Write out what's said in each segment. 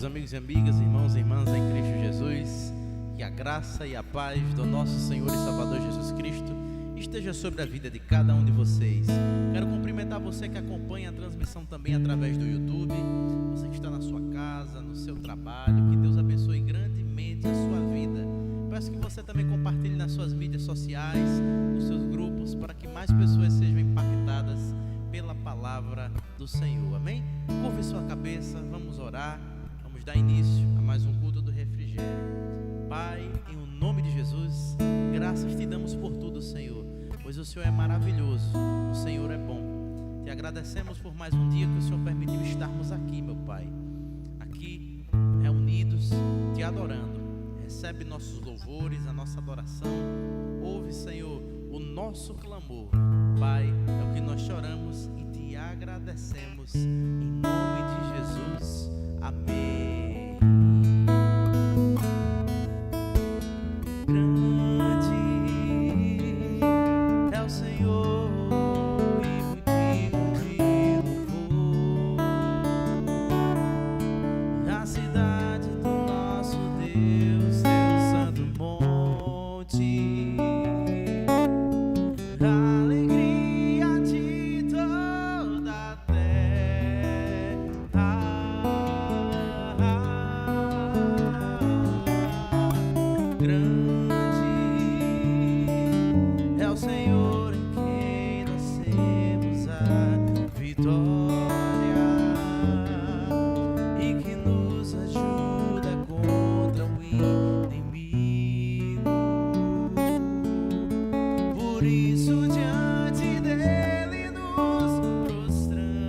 amigos e amigas, irmãos e irmãs em Cristo Jesus, que a graça e a paz do nosso Senhor e Salvador Jesus Cristo esteja sobre a vida de cada um de vocês. Quero cumprimentar você que acompanha a transmissão também através do YouTube, você que está na sua casa, no seu trabalho, que Deus abençoe grandemente a sua vida. Peço que você também compartilhe nas suas mídias sociais, nos seus grupos, para que mais pessoas sejam impactadas pela palavra do Senhor, amém? Curve sua cabeça, vamos orar, vamos dar início a mais um culto do refrigério. Pai, em o nome de Jesus, graças te damos por tudo, Senhor, pois o Senhor é maravilhoso, o Senhor é bom. Te agradecemos por mais um dia que o Senhor permitiu estarmos aqui, meu Pai, aqui reunidos, te adorando. Recebe nossos louvores, a nossa adoração. Ouve, Senhor, o nosso clamor. Pai, é o que nós choramos e te agradecemos. Em nome de Jesus. Amém. Grande é o Senhor e muito digno de louvor. A cidade do nosso Deus, seu santo monte. Alegria de toda a terra. Grande é o Senhor em quem nós temos a vitória e que nos ajuda contra o inimigo. Por isso diante dele nos prostramos.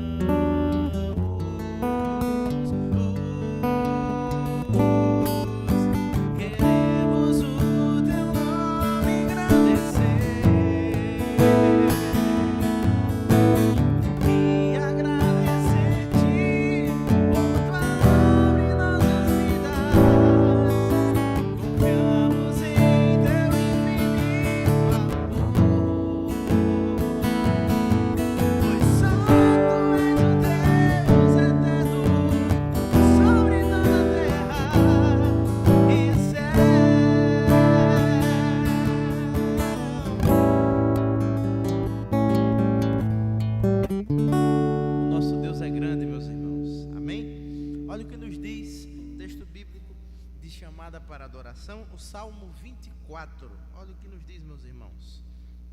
Queremos o teu nome engrandecer e agradecer-te por tua obra em nossas vidas. Confiamos em teu infinito amor, pois santo és o Deus eterno sobre toda a terra e céu. O nosso Deus é grande, meus irmãos. Amém? Olha o que nos diz o texto bíblico de chamada para adoração, o Salmo 24. Olha o que nos diz, meus irmãos.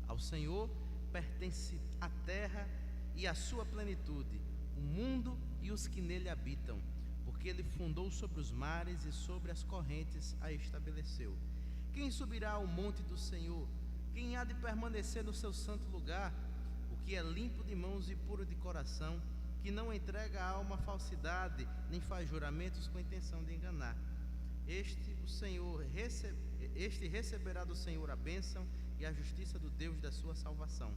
Ao Senhor pertence a terra e a sua plenitude, o mundo e os que nele habitam, porque ele fundou sobre os mares e sobre as correntes a estabeleceu. Quem subirá ao monte do Senhor? Quem há de permanecer no seu santo lugar? O que é limpo de mãos e puro de coração, que não entrega a alma à falsidade, nem faz juramentos com a intenção de enganar. Este receberá do Senhor a bênção e a justiça do Deus da sua salvação.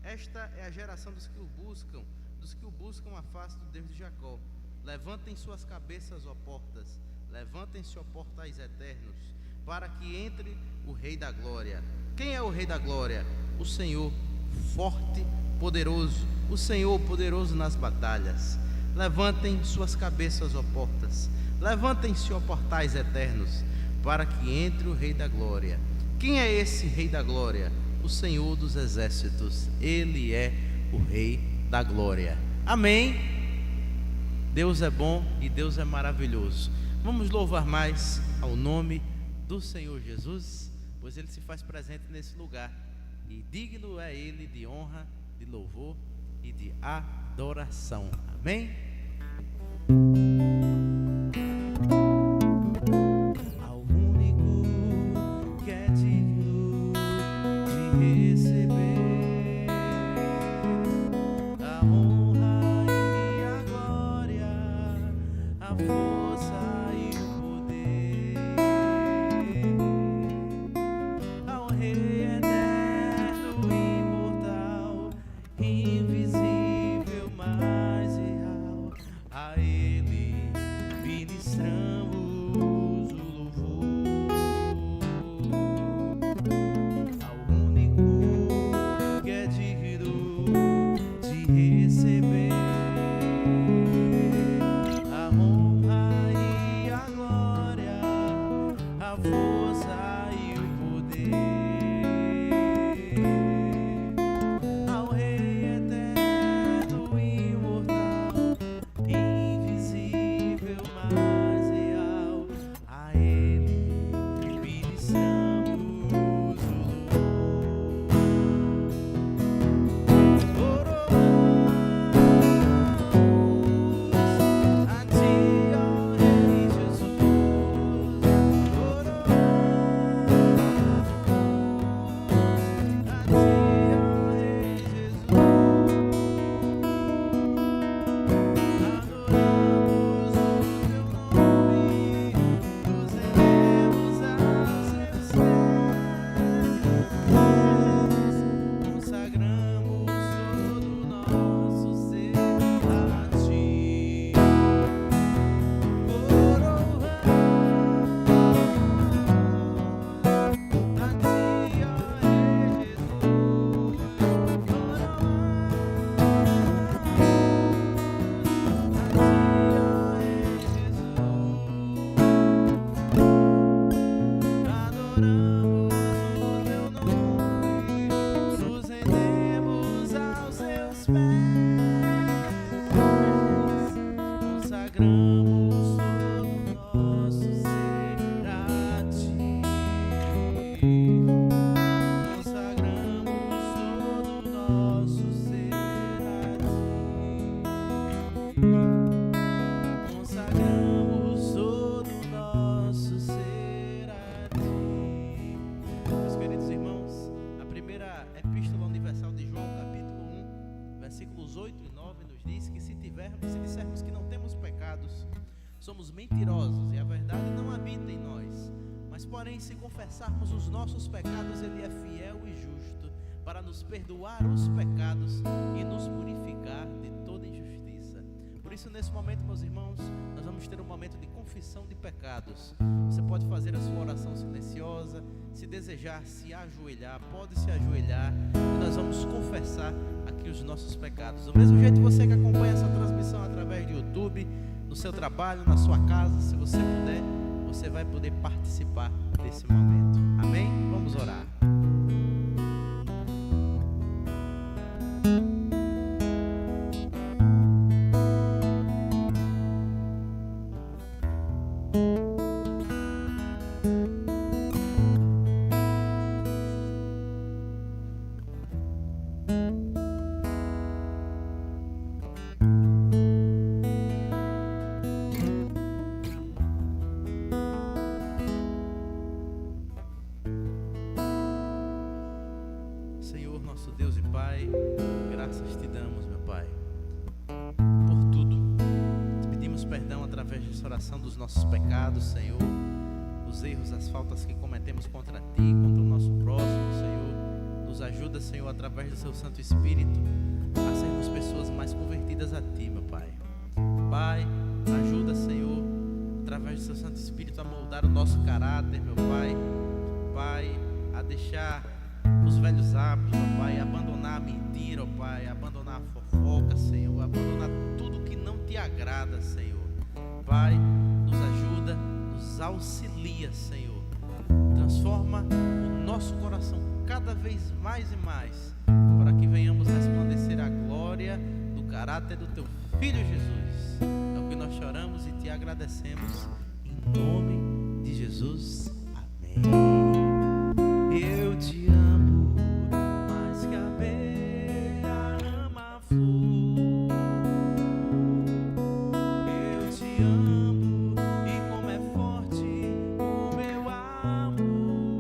Esta é a geração dos que o buscam a face do Deus de Jacó. Levantem suas cabeças, ó portas, levantem-se, ó portais eternos, para que entre o Rei da Glória. Quem é o Rei da Glória? O Senhor forte, poderoso, o Senhor poderoso nas batalhas. Levantem suas cabeças, ó portas, levantem-se, ó portais eternos, para que entre o Rei da Glória. Quem é esse Rei da Glória? O Senhor dos Exércitos. Ele é o Rei da Glória. Amém? Deus é bom e Deus é maravilhoso. Vamos louvar mais ao nome do Senhor Jesus, pois Ele se faz presente nesse lugar. E digno é Ele de honra, de louvor e de adoração. Amém? Ao único que é digno de receber a honra e a glória, a força e o poder, ao Rei eterno, imortal, invisível, mas real, a versículos 8 e 9 nos diz que se dissermos que não temos pecados, somos mentirosos e a verdade não habita em nós. Mas porém, se confessarmos os nossos pecados, Ele é fiel e justo para nos perdoar os pecados e nos purificar de toda injustiça. Por isso, nesse momento, meus irmãos, nós vamos ter um momento de confissão de pecados. Você pode fazer a sua oração silenciosa. Se desejar se ajoelhar, pode se ajoelhar, e nós vamos confessar aqui os nossos pecados. Do mesmo jeito, você que acompanha essa transmissão através do YouTube, no seu trabalho, na sua casa, se você puder, você vai poder participar desse momento. Amém? Vamos orar. Senhor, nosso Deus e Pai, graças te damos, meu Pai, por tudo. Te pedimos perdão através dessa oração dos nossos pecados, Senhor, os erros, as faltas que cometemos contra Ti, contra o nosso próximo, Senhor. Nos ajuda, Senhor, através do Seu Santo Espírito, a sermos pessoas mais convertidas a Ti, meu Pai. Pai, ajuda, Senhor, através do Seu Santo Espírito, a moldar o nosso caráter, meu Pai. Pai, a deixar os velhos hábitos, ó Pai, abandonar a mentira, ó Pai, abandonar a fofoca, Senhor, abandonar tudo que não te agrada, Senhor. Pai, nos ajuda, nos auxilia, Senhor. Transforma o nosso coração cada vez mais e mais, para que venhamos resplandecer a glória do caráter do Teu Filho Jesus. É o que nós choramos e te agradecemos, em nome de Jesus. Amém. Eu te amo mais que a abelha ama a flor. Eu te amo e como é forte o meu amor.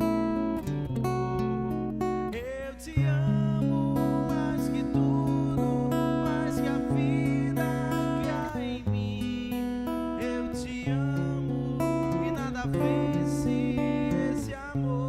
Eu te amo mais que tudo, mais que a vida que há em mim. Eu te amo e nada vence esse amor.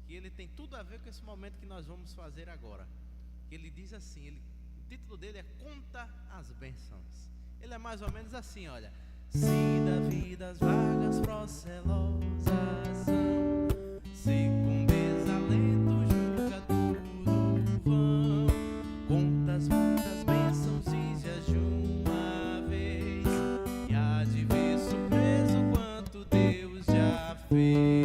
Que ele tem tudo a ver com esse momento que nós vamos fazer agora. Ele diz assim, o título dele é Conta as Bênçãos. Ele é mais ou menos assim, olha: se da vida as vagas procelosas são, se com desalento julga tudo vão, contas muitas bênçãos dize-as de uma vez, e há de ver surpreso quanto Deus já fez.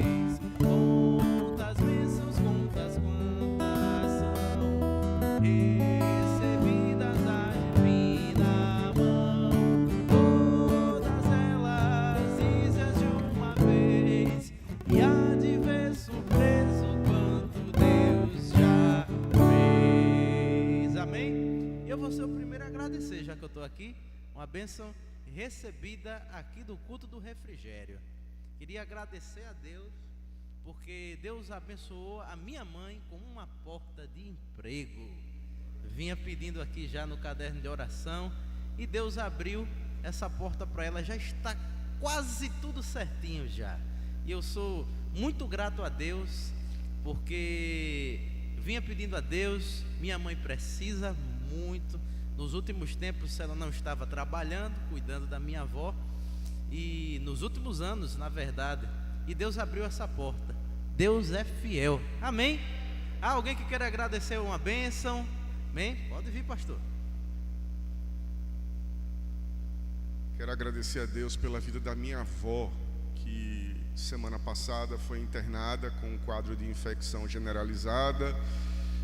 E há de ver surpresa agradecer, já que eu estou aqui, uma bênção recebida aqui do culto do refrigério. Queria agradecer a Deus, porque Deus abençoou a minha mãe com uma porta de emprego. Vinha pedindo aqui já no caderno de oração, e Deus abriu essa porta para ela. Já está quase tudo certinho já. E eu sou muito grato a Deus, porque vinha pedindo a Deus. Minha mãe precisa muito. Nos últimos tempos ela não estava trabalhando, cuidando da minha avó, e nos últimos anos, na verdade, e Deus abriu essa porta. Deus é fiel, amém? Há alguém que quer agradecer uma bênção? Amém? Pode vir, pastor. Quero agradecer a Deus pela vida da minha avó, que semana passada foi internada com um quadro de infecção generalizada,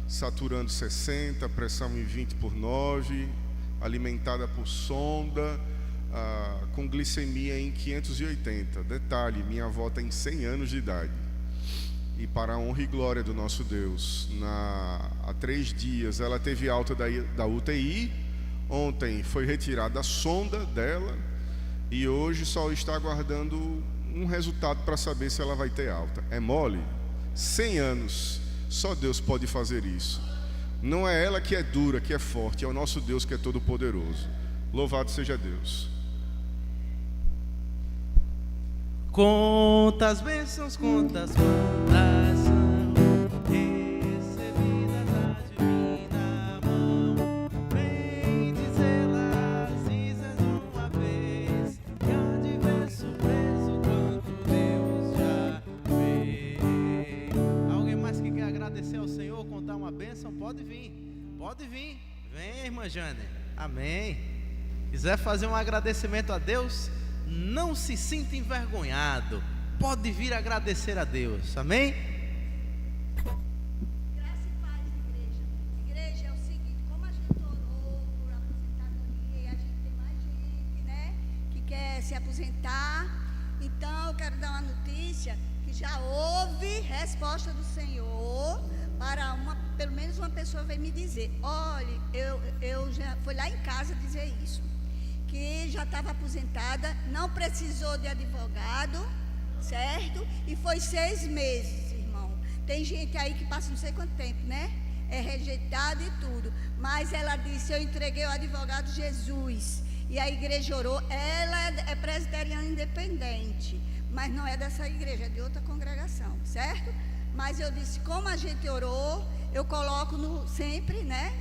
saturando 60, pressão em 20/9, alimentada por sonda, com glicemia em 580. Detalhe, minha avó tem 100 anos de idade. E para a honra e glória do nosso Deus, há 3 dias ela teve alta da UTI. Ontem foi retirada a sonda dela e hoje só está aguardando um resultado para saber se ela vai ter alta. É mole? 100 anos. Só Deus pode fazer isso. Não é ela que é dura, que é forte, é o nosso Deus que é todo poderoso. Louvado seja Deus. Quantas bênçãos, quantas quantas são recebidas da divina mão. Bendizê-las, dizes uma vez, que há de ver surpreso quanto Deus já fez. Alguém mais que quer agradecer ao Senhor, contar uma bênção? Pode vir, pode vir. Vem, irmã Jane, amém. Quiser fazer um agradecimento a Deus, não se sinta envergonhado, pode vir agradecer a Deus, amém? Graça e paz, igreja. Igreja, é o seguinte, como a gente orou por aposentadoria e a gente tem mais gente, né, que quer se aposentar, então eu quero dar uma notícia que já houve resposta do Senhor para pelo menos uma pessoa veio me dizer, olha, eu já fui lá em casa dizer isso, que já estava aposentada, não precisou de advogado, certo? E foi 6 meses, irmão. Tem gente aí que passa não sei quanto tempo, né? É rejeitada e tudo. Mas ela disse, eu entreguei o advogado Jesus. E a igreja orou. Ela é presbiteriana independente, mas não é dessa igreja, é de outra congregação, certo? Mas eu disse, como a gente orou, eu coloco sempre, né?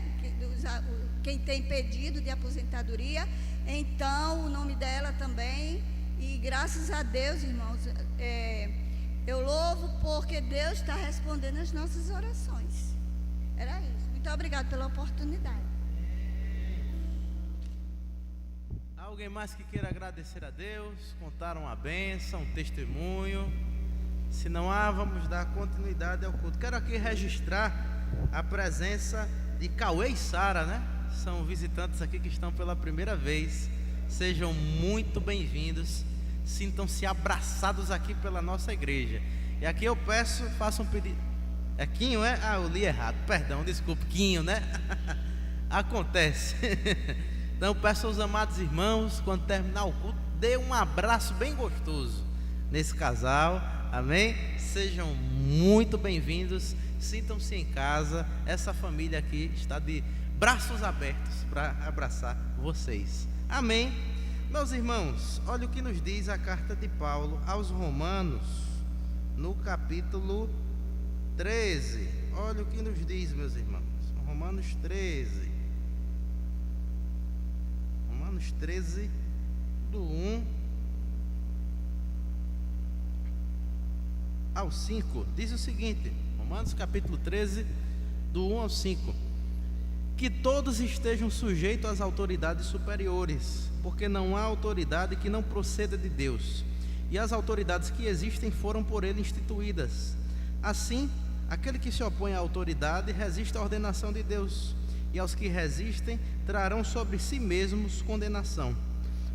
Quem tem pedido de aposentadoria, então o nome dela também, e graças a Deus, irmãos, eu louvo porque Deus está respondendo as nossas orações. Era isso. Muito obrigado pela oportunidade. Alguém mais que queira agradecer a Deus, contar uma bênção, um testemunho? Se não há, vamos dar continuidade ao culto. Quero aqui registrar a presença de Cauê e Sara, né? São visitantes aqui que estão pela primeira vez. Sejam muito bem-vindos. Sintam-se abraçados aqui pela nossa igreja. E aqui eu peço, façam um pedido. É Quinho, é? Ah, eu li errado. Perdão, desculpe, Quinho, né? Acontece. Então eu peço aos amados irmãos, quando terminar o culto, dê um abraço bem gostoso nesse casal. Amém? Sejam muito bem-vindos. Sintam-se em casa. Essa família aqui está de braços abertos para abraçar vocês. Amém? Meus irmãos, olha o que nos diz a carta de Paulo aos Romanos, no capítulo 13. Olha o que nos diz, meus irmãos. Romanos 13. Romanos 13, do 1 ao 5. Diz o seguinte, Romanos capítulo 13, do 1 ao 5. Que todos estejam sujeitos às autoridades superiores, porque não há autoridade que não proceda de Deus, e as autoridades que existem foram por ele instituídas. Assim, aquele que se opõe à autoridade resiste à ordenação de Deus, e aos que resistem trarão sobre si mesmos condenação.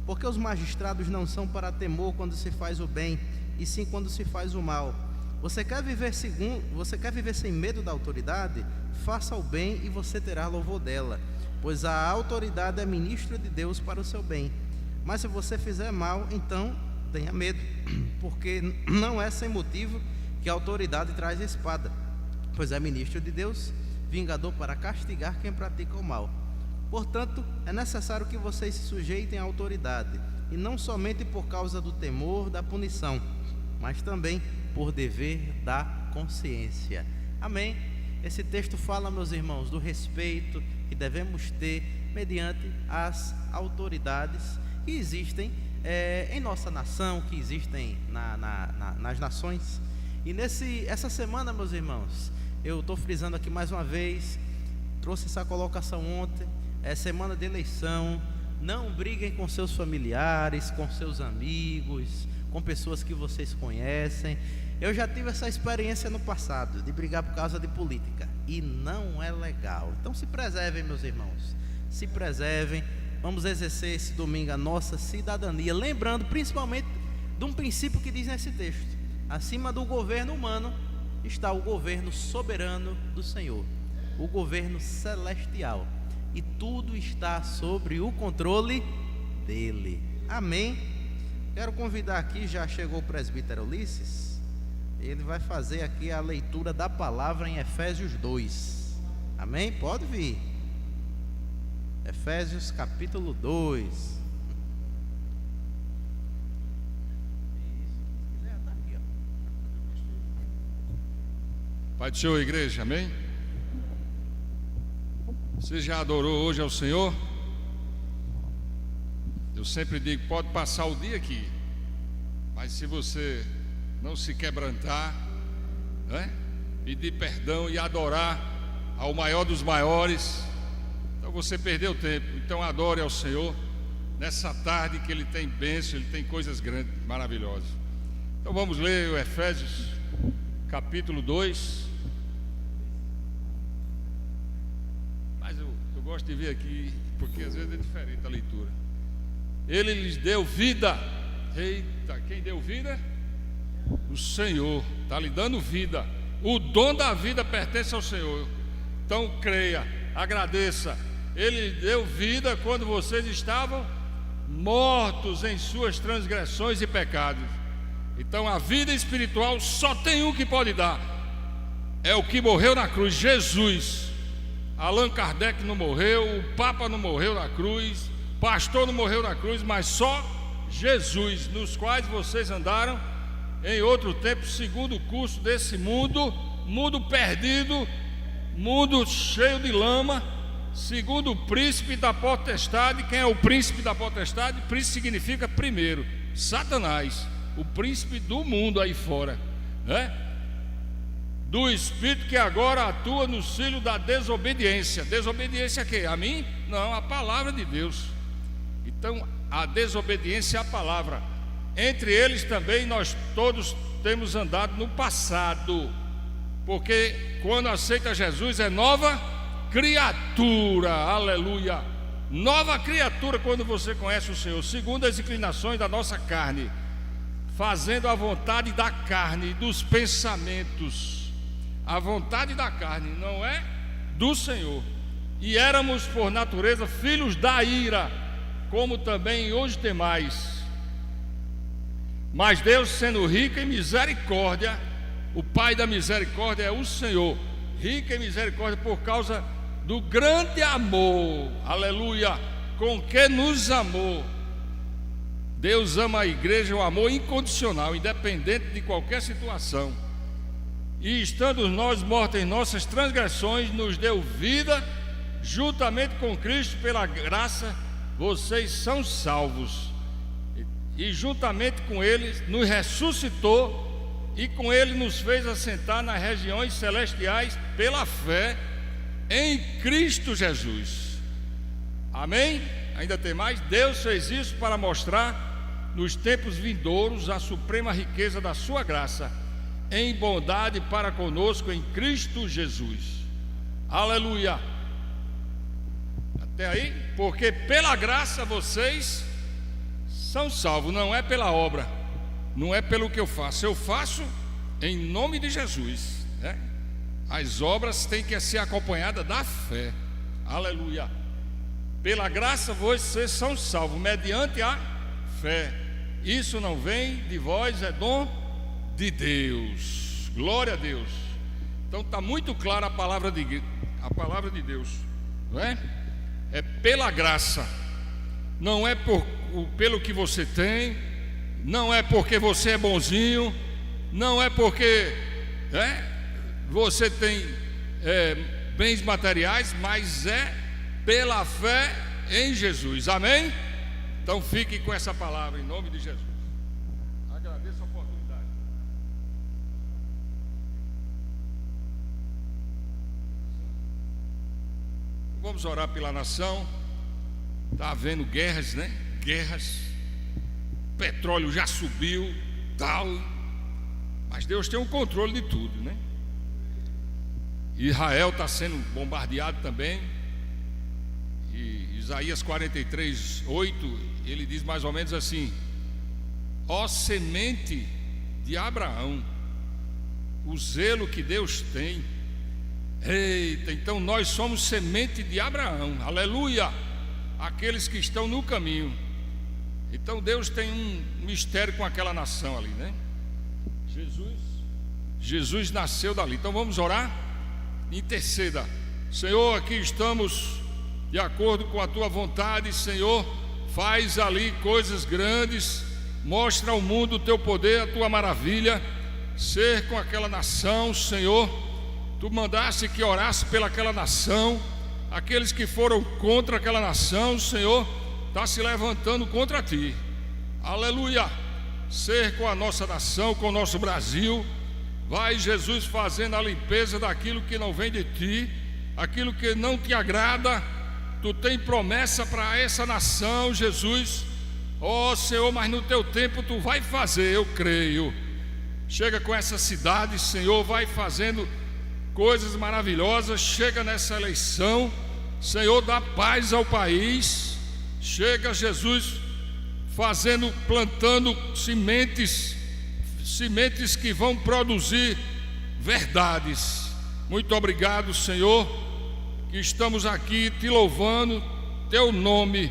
Porque os magistrados não são para temor quando se faz o bem, e sim quando se faz o mal. Você quer viver sem medo da autoridade? Faça o bem e você terá louvor dela, pois a autoridade é ministro de Deus para o seu bem. Mas se você fizer mal, então tenha medo, porque não é sem motivo que a autoridade traz a espada, pois é ministro de Deus, vingador para castigar quem pratica o mal. Portanto, é necessário que vocês se sujeitem à autoridade, e não somente por causa do temor da punição, mas também por dever da consciência. Amém? Esse texto fala, meus irmãos, do respeito que devemos ter mediante as autoridades que existem em nossa nação, que existem nas nações. E essa semana, meus irmãos, eu estou frisando aqui mais uma vez, trouxe essa colocação ontem, é semana de eleição. Não briguem com seus familiares, com seus amigos, com pessoas que vocês conhecem. Eu já tive essa experiência no passado, de brigar por causa de política, e não é legal. Então se preservem, meus irmãos, se preservem. Vamos exercer esse domingo a nossa cidadania, lembrando principalmente de um princípio que diz nesse texto: acima do governo humano está o governo soberano do Senhor, o governo celestial, e tudo está sobre o controle dele. Amém? Quero convidar aqui, já chegou o presbítero Ulisses, ele vai fazer aqui a leitura da palavra em Efésios 2. Amém? Pode vir. Efésios capítulo 2. Pai do Senhor, igreja, amém? Você já adorou hoje ao Senhor? Eu sempre digo, pode passar o dia aqui, mas se você não se quebrantar, né? Pedir perdão e adorar ao maior dos maiores, então você perdeu tempo. Então adore ao Senhor nessa tarde, que Ele tem bênção, Ele tem coisas grandes, maravilhosas. Então vamos ler o Efésios capítulo 2. Mas eu gosto de ver aqui, porque às vezes é diferente a leitura. Ele lhes deu vida. Eita, quem deu vida? O Senhor está lhe dando vida. O dom da vida pertence ao Senhor. Então creia, agradeça. Ele deu vida quando vocês estavam mortos em suas transgressões e pecados. Então a vida espiritual só tem um que pode dar, é o que morreu na cruz, Jesus. Allan Kardec não morreu, o Papa não morreu na cruz, pastor não morreu na cruz, mas só Jesus, nos quais vocês andaram em outro tempo, segundo o curso desse mundo, mundo perdido, mundo cheio de lama, segundo o príncipe da potestade. Quem é o príncipe da potestade? Príncipe significa primeiro, Satanás, o príncipe do mundo aí fora, né? Do espírito que agora atua no cílio da desobediência. Desobediência a quê? A mim? Não, a palavra de Deus. Então a desobediência à palavra. Entre eles também nós todos temos andado no passado, porque quando aceita Jesus é nova criatura, aleluia. Nova criatura quando você conhece o Senhor, segundo as inclinações da nossa carne, fazendo a vontade da carne e dos pensamentos. A vontade da carne não é do Senhor. E éramos por natureza filhos da ira, como também hoje temais. Mas Deus, sendo rico em misericórdia, o Pai da misericórdia é o Senhor, rico em misericórdia por causa do grande amor, aleluia, com que nos amou. Deus ama a igreja, um amor incondicional, independente de qualquer situação. E estando nós mortos em nossas transgressões, nos deu vida, juntamente com Cristo, pela graça, vocês são salvos. E juntamente com Ele nos ressuscitou, e com Ele nos fez assentar nas regiões celestiais pela fé em Cristo Jesus. Amém? Ainda tem mais? Deus fez isso para mostrar nos tempos vindouros a suprema riqueza da sua graça em bondade para conosco em Cristo Jesus. Aleluia. Até aí? Porque pela graça vocês são salvos, não é pela obra, não é pelo que eu faço. Eu faço em nome de Jesus, né? As obras têm que ser acompanhadas da fé. Aleluia. Pela graça vocês são salvos, mediante a fé. Isso não vem de vós, é dom de Deus. Glória a Deus. Então está muito clara a palavra de Deus, não é? É pela graça. Não é pelo que você tem, não é porque você é bonzinho, não é porque você tem bens materiais, mas é pela fé em Jesus. Amém? Então fique com essa palavra em nome de Jesus. Agradeço a oportunidade. Vamos orar pela nação. Está havendo guerras, né? Guerras. Petróleo já subiu, tal. Mas Deus tem o controle de tudo, né? Israel está sendo bombardeado também. E Isaías 43:8, ele diz mais ou menos assim: ó semente de Abraão, o zelo que Deus tem. Eita, então nós somos semente de Abraão, aleluia, aqueles que estão no caminho. Então Deus tem um mistério com aquela nação ali, né? Jesus nasceu dali. Então vamos orar? Interceda. Senhor, aqui estamos de acordo com a tua vontade, Senhor. Faz ali coisas grandes, mostra ao mundo o teu poder, a tua maravilha. Ser com aquela nação, Senhor. Tu mandaste que orasse pelaquela nação. Aqueles que foram contra aquela nação, Senhor, está se levantando contra ti. Aleluia. Ser com a nossa nação, com o nosso Brasil. Vai, Jesus, fazendo a limpeza daquilo que não vem de ti, aquilo que não te agrada. Tu tem promessa para essa nação, Jesus. Ó Senhor, mas no teu tempo tu vai fazer, eu creio. Chega com essa cidade, Senhor, vai fazendo coisas maravilhosas. Chega nessa eleição, Senhor, dá paz ao país. Chega, Jesus, plantando sementes que vão produzir verdades. Muito obrigado, Senhor, que estamos aqui te louvando, teu nome,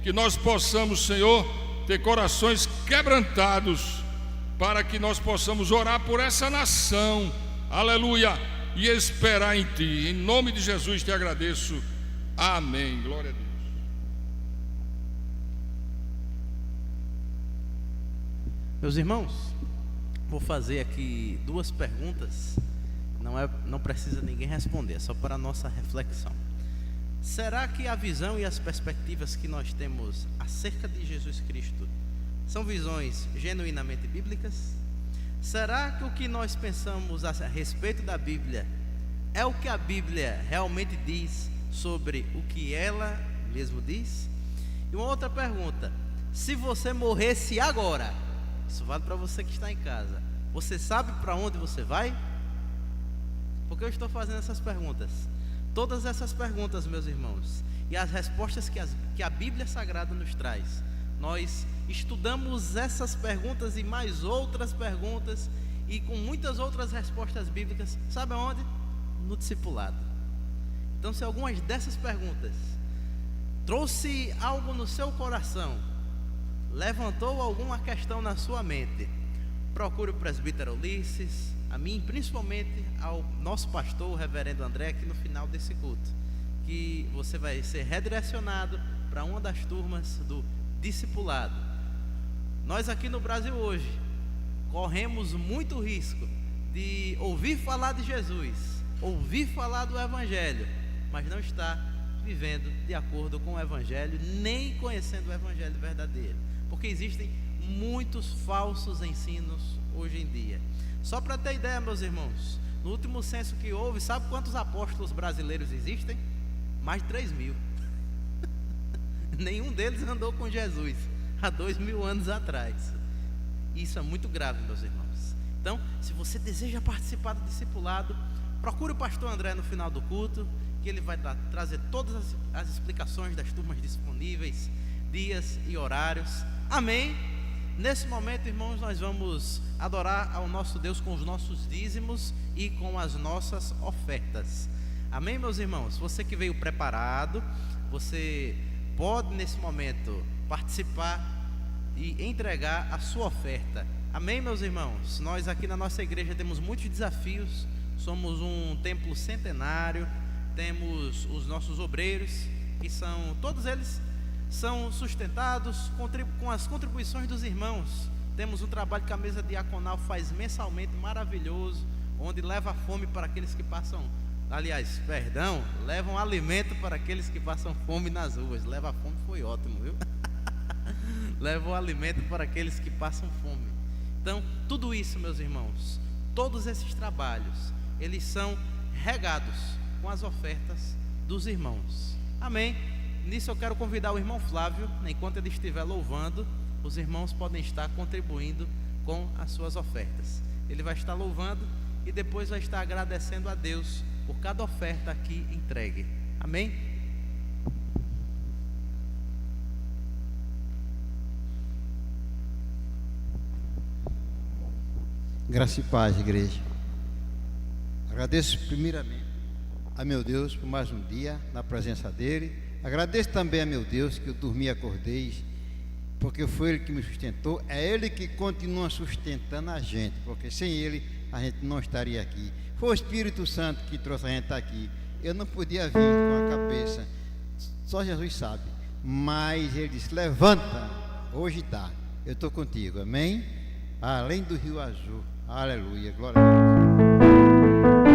que nós possamos, Senhor, ter corações quebrantados, para que nós possamos orar por essa nação, aleluia, e esperar em ti. Em nome de Jesus te agradeço, amém. Glória a Deus. Meus irmãos, vou fazer aqui duas perguntas. Não precisa ninguém responder, é só para a nossa reflexão. Será que a visão e as perspectivas que nós temos acerca de Jesus Cristo são visões genuinamente bíblicas? Será que o que nós pensamos a respeito da Bíblia é o que a Bíblia realmente diz sobre o que ela mesmo diz? E uma outra pergunta: se você morresse agora, isso vale para você que está em casa, você sabe para onde você vai? Porque eu estou fazendo essas perguntas. Todas essas perguntas, meus irmãos, e as respostas que a Bíblia Sagrada nos traz, nós estudamos essas perguntas e mais outras perguntas, e com muitas outras respostas bíblicas, sabe aonde? No discipulado. Então, se algumas dessas perguntas trouxe algo no seu coração, levantou alguma questão na sua mente, procure o presbítero Ulisses, a mim, principalmente ao nosso pastor, o reverendo André, aqui no final desse culto, que você vai ser redirecionado para uma das turmas do discipulado. Nós aqui no Brasil hoje corremos muito risco de ouvir falar de Jesus, ouvir falar do Evangelho, mas não estar vivendo de acordo com o Evangelho, nem conhecendo o Evangelho verdadeiro, porque existem muitos falsos ensinos hoje em dia. Só para ter ideia, meus irmãos, no último censo que houve, sabe quantos apóstolos brasileiros existem? Mais de 3.000. Nenhum deles andou com Jesus há 2.000 anos atrás. Isso é muito grave, meus irmãos. Então, se você deseja participar do discipulado, procure o pastor André no final do culto, que ele vai trazer todas as explicações das turmas disponíveis, dias e horários. Amém? Nesse momento, irmãos, nós vamos adorar ao nosso Deus com os nossos dízimos e com as nossas ofertas. Amém, meus irmãos? Você que veio preparado, você pode nesse momento participar e entregar a sua oferta. Amém, meus irmãos? Nós aqui na nossa igreja temos muitos desafios. Somos um templo centenário, temos os nossos obreiros, que são, todos eles são sustentados com as contribuições dos irmãos. Temos um trabalho que a mesa diaconal faz mensalmente, maravilhoso, onde leva fome para aqueles que passam, levam alimento para aqueles que passam fome nas ruas. Leva fome foi ótimo, viu? Leva o alimento para aqueles que passam fome. Então, tudo isso, meus irmãos, todos esses trabalhos, eles são regados com as ofertas dos irmãos. Amém? Nisso eu quero convidar o irmão Flávio, enquanto ele estiver louvando, os irmãos podem estar contribuindo com as suas ofertas. Ele vai estar louvando e depois vai estar agradecendo a Deus por cada oferta aqui entregue. Amém? Graça e paz, igreja. Agradeço primeiramente a meu Deus por mais um dia na presença dele. Agradeço também a meu Deus que eu dormi e acordei, porque foi Ele que me sustentou. É Ele que continua sustentando a gente, porque sem Ele a gente não estaria aqui. Foi o Espírito Santo que trouxe a gente aqui. Eu não podia vir com a cabeça, só Jesus sabe. Mas Ele disse: levanta, hoje dá, eu estou contigo, amém? Além do Rio Azul, aleluia, glória a Deus. Choro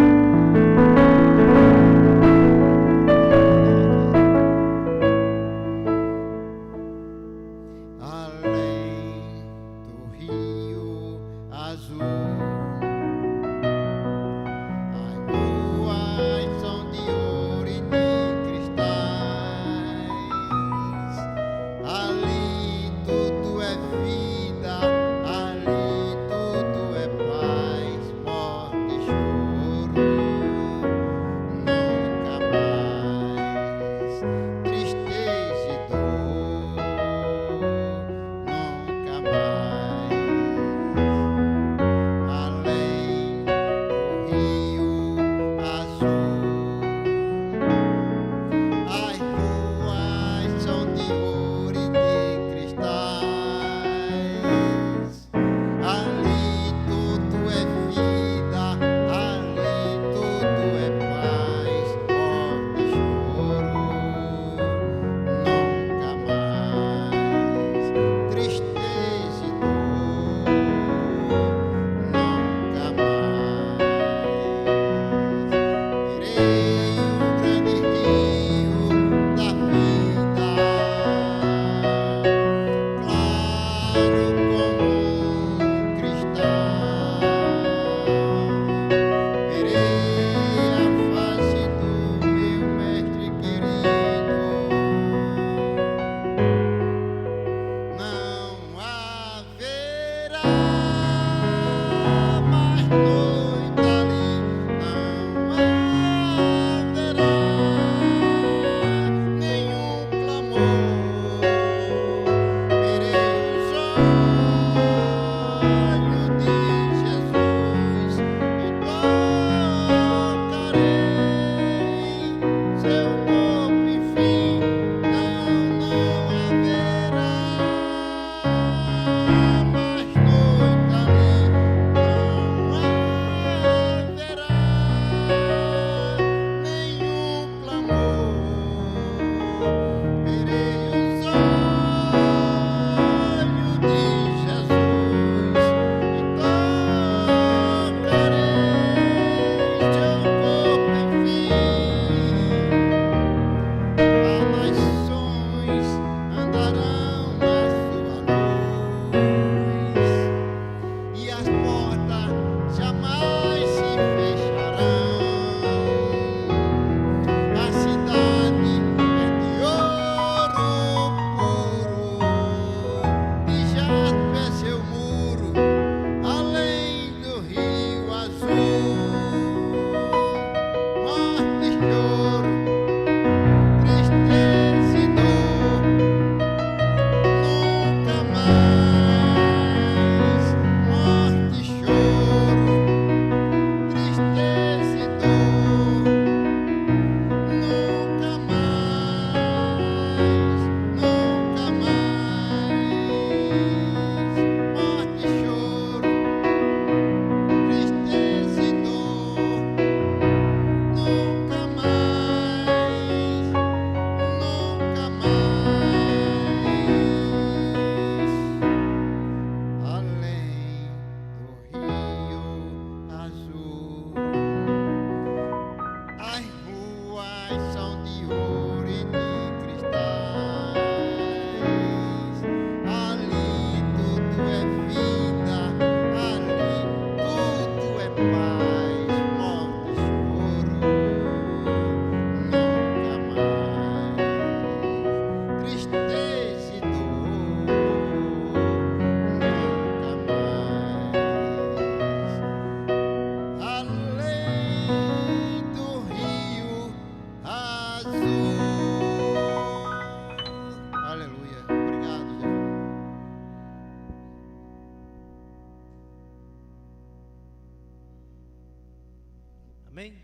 Amém?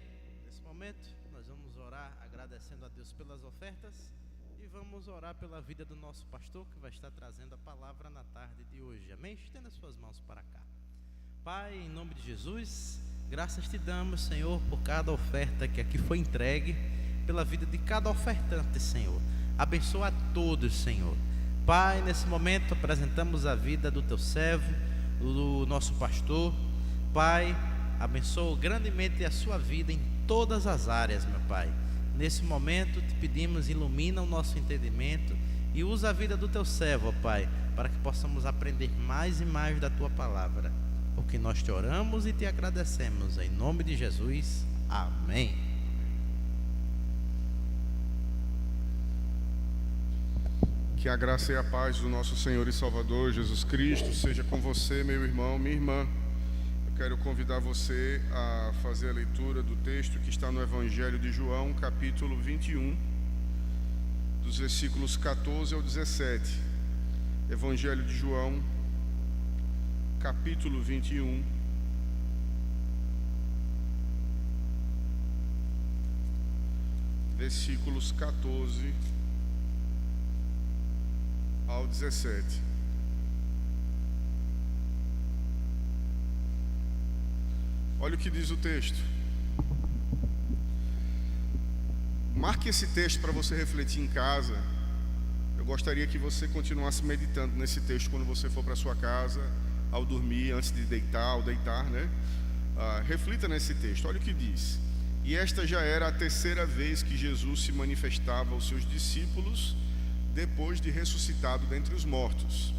Nesse momento, nós vamos orar agradecendo a Deus pelas ofertas e vamos orar pela vida do nosso pastor que vai estar trazendo a palavra na tarde de hoje. Amém? Estenda as suas mãos para cá. Pai, em nome de Jesus, graças te damos, Senhor, por cada oferta que aqui foi entregue, pela vida de cada ofertante, Senhor. Abençoa a todos, Senhor. Pai, nesse momento apresentamos a vida do teu servo, do nosso pastor. Pai, abençoa grandemente a sua vida em todas as áreas, meu Pai. Nesse momento te pedimos, ilumina o nosso entendimento e usa a vida do teu servo, ó Pai, para que possamos aprender mais e mais da tua palavra. Porque nós te oramos e te agradecemos, em nome de Jesus, amém. Que a graça e a paz do nosso Senhor e Salvador Jesus Cristo seja com você, meu irmão, minha irmã. Eu quero convidar você a fazer a leitura do texto que está no Evangelho de João, capítulo 21, dos versículos 14 ao 17. Evangelho de João, capítulo 21, versículos 14 ao 17. Olha o que diz o texto. Marque esse texto para você refletir em casa. Eu gostaria que você continuasse meditando nesse texto quando você for para sua casa, ao dormir, antes de deitar, ao deitar, né? Reflita nesse texto. Olha o que diz. E esta já era a terceira vez que Jesus se manifestava aos seus discípulos depois de ressuscitado dentre os mortos.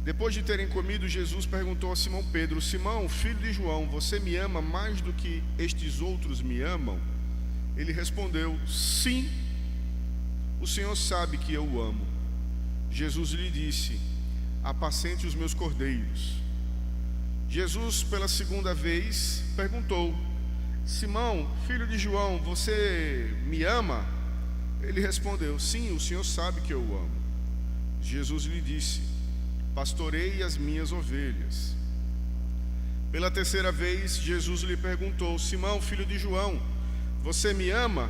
Depois de terem comido, Jesus perguntou a Simão Pedro: Simão, filho de João, você me ama mais do que estes outros me amam? Ele respondeu: sim, o Senhor sabe que eu o amo. Jesus lhe disse: apacente os meus cordeiros. Jesus, pela segunda vez, perguntou: Simão, filho de João, você me ama? Ele respondeu: sim, o Senhor sabe que eu o amo. Jesus lhe disse: pastorei as minhas ovelhas. Pela terceira vez, Jesus lhe perguntou: Simão, filho de João, você me ama?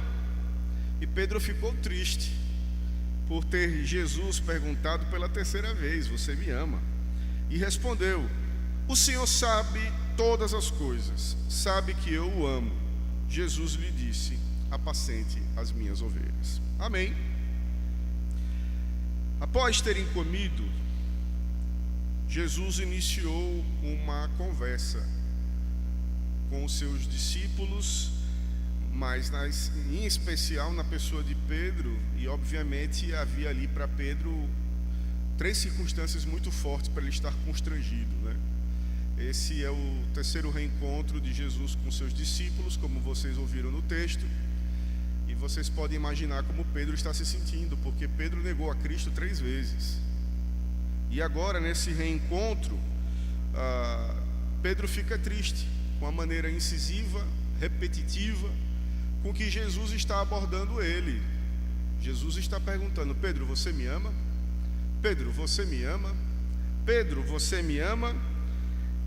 E Pedro ficou triste por ter Jesus perguntado pela terceira vez: você me ama? E respondeu: o Senhor sabe todas as coisas, sabe que eu o amo. Jesus lhe disse: apacente as minhas ovelhas. Amém. Após terem comido, Jesus iniciou uma conversa com os seus discípulos, mas em especial na pessoa de Pedro, e obviamente havia ali para Pedro três circunstâncias muito fortes para ele estar constrangido, né? Esse é o terceiro reencontro de Jesus com seus discípulos, como vocês ouviram no texto, e vocês podem imaginar como Pedro está se sentindo, porque Pedro negou a Cristo 3 vezes. E agora, nesse reencontro, Pedro fica triste com a maneira incisiva, repetitiva, com que Jesus está abordando ele. Jesus está perguntando: Pedro, você me ama? Pedro, você me ama? Pedro, você me ama?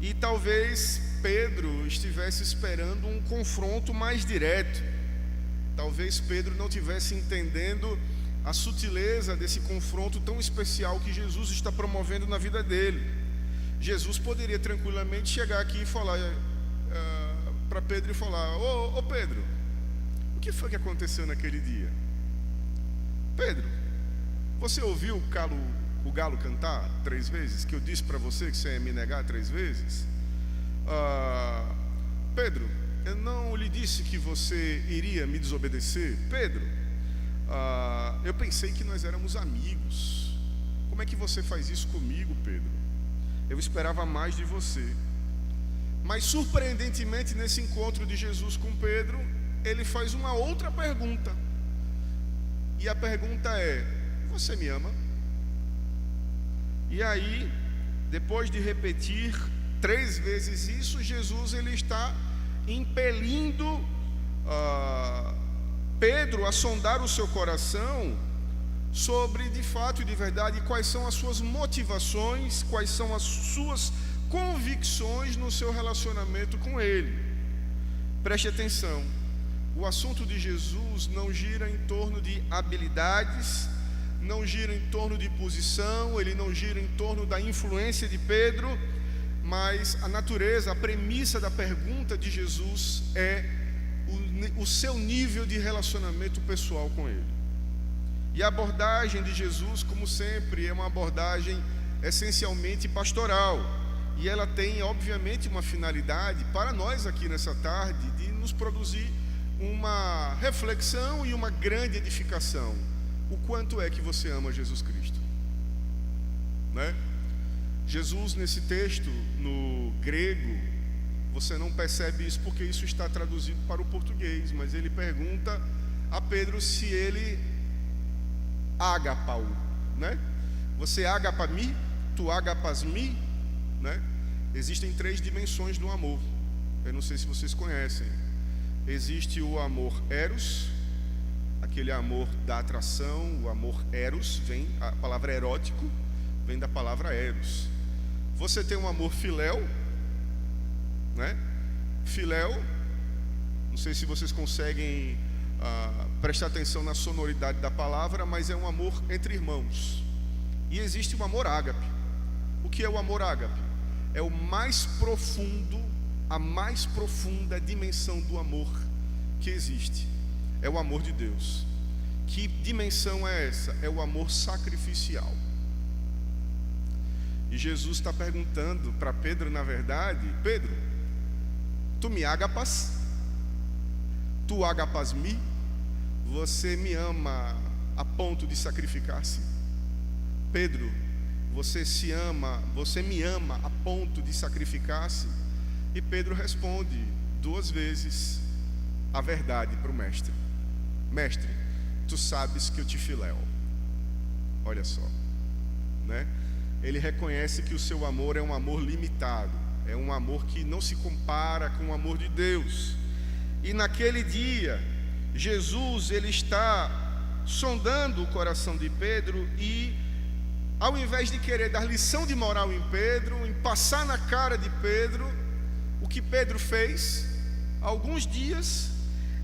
E talvez Pedro estivesse esperando um confronto mais direto. Talvez Pedro não estivesse entendendo a sutileza desse confronto tão especial que Jesus está promovendo na vida dele. Jesus poderia tranquilamente chegar aqui e falar para Pedro e falar: ô Pedro, o que foi que aconteceu naquele dia? Pedro, você ouviu o galo cantar 3 vezes? Que eu disse para você que você ia me negar 3 vezes? Pedro, eu não lhe disse que você iria me desobedecer? Pedro, eu pensei que nós éramos amigos. Como é que você faz isso comigo, Pedro? Eu esperava mais de você. Mas surpreendentemente, nesse encontro de Jesus com Pedro, ele faz uma outra pergunta. E a pergunta é: você me ama? E aí, depois de repetir 3 vezes isso, Jesus ele está impelindo Pedro a sondar o seu coração sobre, de fato e de verdade, quais são as suas motivações, quais são as suas convicções no seu relacionamento com ele. Preste atenção, o assunto de Jesus não gira em torno de habilidades, não gira em torno de posição, ele não gira em torno da influência de Pedro, mas a natureza, a premissa da pergunta de Jesus é o seu nível de relacionamento pessoal com ele. E a abordagem de Jesus, como sempre, é uma abordagem essencialmente pastoral, e ela tem obviamente uma finalidade para nós aqui nessa tarde de nos produzir uma reflexão e uma grande edificação. O quanto é que você ama Jesus Cristo, né? Jesus, nesse texto no grego, você não percebe isso porque isso está traduzido para o português, mas ele pergunta a Pedro se ele agapa-o, né? Você agapa-me, tu agapas-me, né? Existem 3 dimensões do amor. Eu não sei se vocês conhecem. Existe o amor eros, aquele amor da atração, o amor eros, a palavra erótico vem da palavra eros. Você tem um amor filéu, né? Filéu, não sei se vocês conseguem prestar atenção na sonoridade da palavra, mas é um amor entre irmãos. E existe o amor ágape. O que é o amor ágape? É o mais profundo, a mais profunda dimensão do amor que existe. É o amor de Deus. Que dimensão é essa? É o amor sacrificial. E Jesus está perguntando para Pedro, na verdade: Pedro, tu me agapas? Tu agapas-me? Você me ama a ponto de sacrificar-se? Pedro, você me ama a ponto de sacrificar-se? E Pedro responde 2 vezes a verdade para o mestre: Mestre, tu sabes que eu te filéu. Olha só, né? Ele reconhece que o seu amor é um amor limitado, é um amor que não se compara com o amor de Deus. E naquele dia, Jesus, ele está sondando o coração de Pedro, e ao invés de querer dar lição de moral em Pedro, em passar na cara de Pedro, o que Pedro fez, alguns dias,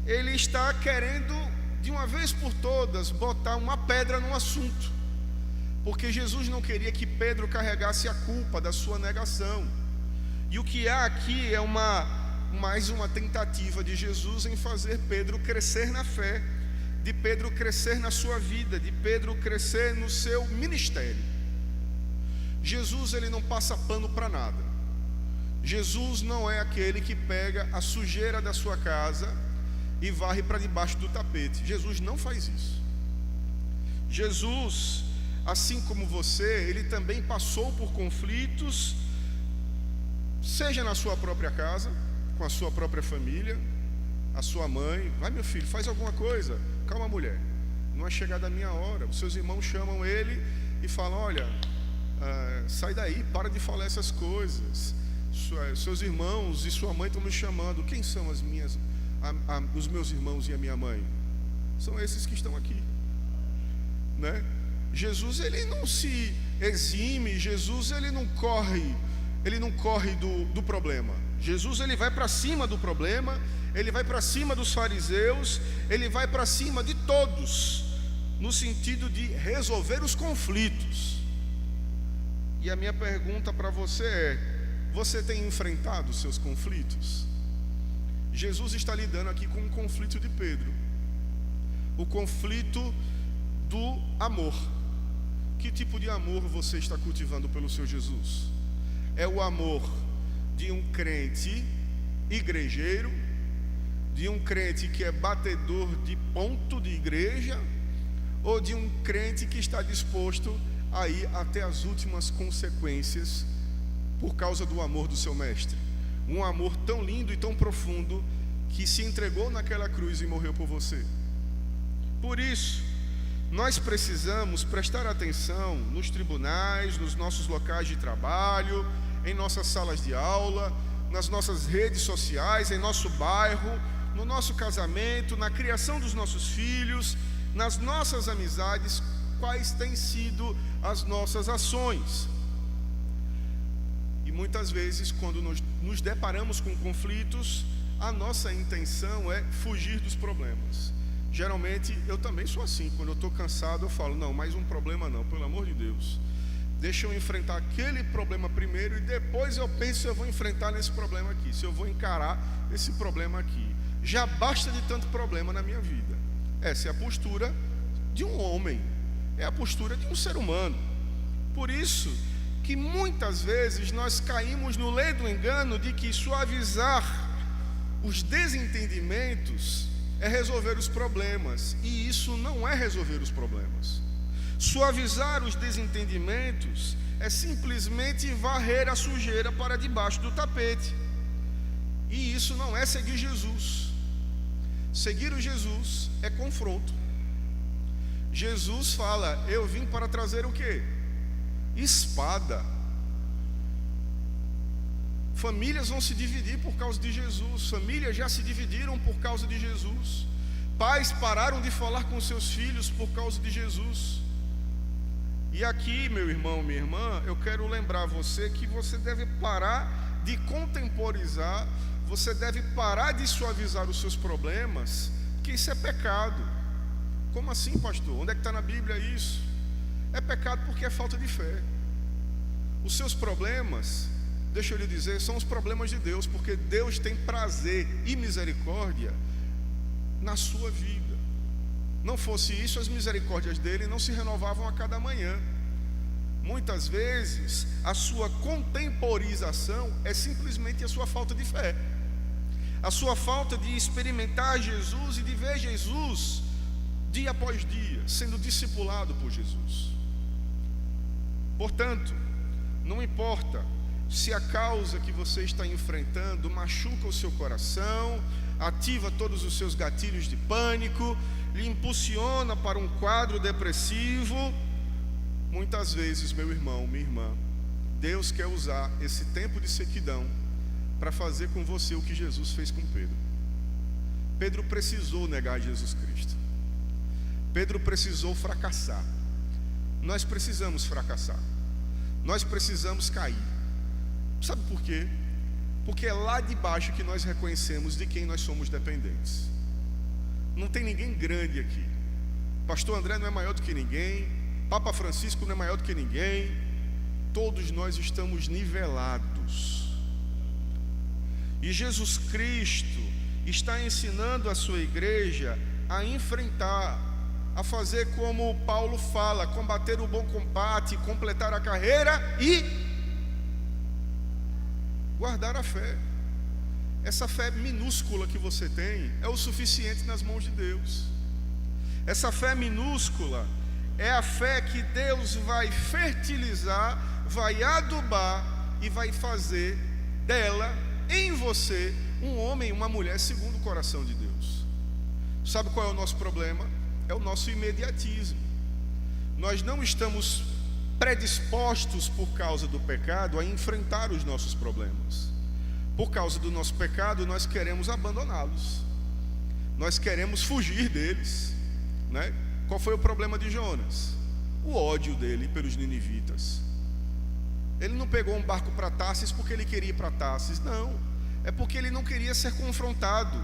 ele está querendo, de uma vez por todas, botar uma pedra no assunto. Porque Jesus não queria que Pedro carregasse a culpa da sua negação. E o que há aqui é mais uma tentativa de Jesus em fazer Pedro crescer na fé, de Pedro crescer na sua vida, de Pedro crescer no seu ministério. Jesus, ele não passa pano para nada. Jesus não é aquele que pega a sujeira da sua casa e varre para debaixo do tapete. Jesus não faz isso. Jesus, assim como você, ele também passou por conflitos, seja na sua própria casa, com a sua própria família, a sua mãe: vai meu filho, faz alguma coisa. Calma mulher, não é chegada a minha hora. Os seus irmãos chamam ele e falam: olha, sai daí, para de falar essas coisas. Seus irmãos e sua mãe estão me chamando. Quem são os meus irmãos e a minha mãe? São esses que estão aqui, né? Jesus, ele não se exime. Jesus, ele não corre do problema. Jesus, ele vai para cima do problema, ele vai para cima dos fariseus, ele vai para cima de todos, no sentido de resolver os conflitos. E a minha pergunta para você é: você tem enfrentado os seus conflitos? Jesus está lidando aqui com um conflito de Pedro, o conflito do amor. Que tipo de amor você está cultivando pelo seu Jesus? É o amor de um crente igrejeiro, de um crente que é batedor de ponto de igreja, ou de um crente que está disposto a ir até as últimas consequências por causa do amor do seu mestre? Um amor tão lindo e tão profundo que se entregou naquela cruz e morreu por você. Por isso, nós precisamos prestar atenção nos tribunais, nos nossos locais de trabalho, em nossas salas de aula, nas nossas redes sociais, em nosso bairro, no nosso casamento, na criação dos nossos filhos, nas nossas amizades, quais têm sido as nossas ações. E muitas vezes, quando nos deparamos com conflitos, a nossa intenção é fugir dos problemas. Geralmente eu também sou assim. Quando eu estou cansado eu falo, não, mais um problema não, pelo amor de Deus, deixa eu enfrentar aquele problema primeiro e depois eu penso se eu vou enfrentar nesse problema aqui, se eu vou encarar esse problema aqui. Já basta de tanto problema na minha vida. Essa é a postura de um homem, é a postura de um ser humano. Por isso que muitas vezes nós caímos no ledo engano de que suavizar os desentendimentos é resolver os problemas, e isso não é resolver os problemas. Suavizar os desentendimentos é simplesmente varrer a sujeira para debaixo do tapete, e isso não é seguir Jesus. Seguir o Jesus é confronto. Jesus fala, eu vim para trazer o quê? Espada. Famílias vão se dividir por causa de Jesus. Famílias já se dividiram por causa de Jesus. Pais pararam de falar com seus filhos por causa de Jesus. E aqui, meu irmão, minha irmã, eu quero lembrar você que você deve parar de contemporizar, você deve parar de suavizar os seus problemas, que isso é pecado. Como assim, pastor? Onde é que está na Bíblia isso? É pecado porque é falta de fé. Os seus problemas, deixa eu lhe dizer, são os problemas de Deus, porque Deus tem prazer e misericórdia na sua vida. Não fosse isso, as misericórdias dele não se renovavam a cada manhã. Muitas vezes a sua contemporização é simplesmente a sua falta de fé, a sua falta de experimentar Jesus e de ver Jesus dia após dia sendo discipulado por Jesus. Portanto, não importa se a causa que você está enfrentando machuca o seu coração, ativa todos os seus gatilhos de pânico, lhe impulsiona para um quadro depressivo. Muitas vezes, meu irmão, minha irmã, Deus quer usar esse tempo de sequidão para fazer com você o que Jesus fez com Pedro. Pedro precisou negar Jesus Cristo. Pedro precisou fracassar. Nós precisamos fracassar. Nós precisamos cair. Sabe por quê? Porque é lá de baixo que nós reconhecemos de quem nós somos dependentes. Não tem ninguém grande aqui. Pastor André não é maior do que ninguém. Papa Francisco não é maior do que ninguém. Todos nós estamos nivelados. E Jesus Cristo está ensinando a sua igreja a enfrentar, a fazer como Paulo fala, combater o bom combate, completar a carreira e guardar a fé. Essa fé minúscula que você tem é o suficiente nas mãos de Deus. Essa fé minúscula é a fé que Deus vai fertilizar, vai adubar e vai fazer dela, em você, um homem e uma mulher segundo o coração de Deus. Sabe qual é o nosso problema? É o nosso imediatismo. Nós não estamos predispostos por causa do pecado a enfrentar os nossos problemas. Por causa do nosso pecado, nós queremos abandoná-los, nós queremos fugir deles, né? Qual foi o problema de Jonas? O ódio dele pelos ninivitas. Ele não pegou um barco para Tarsis porque ele queria ir para Tarsis, não, é porque ele não queria ser confrontado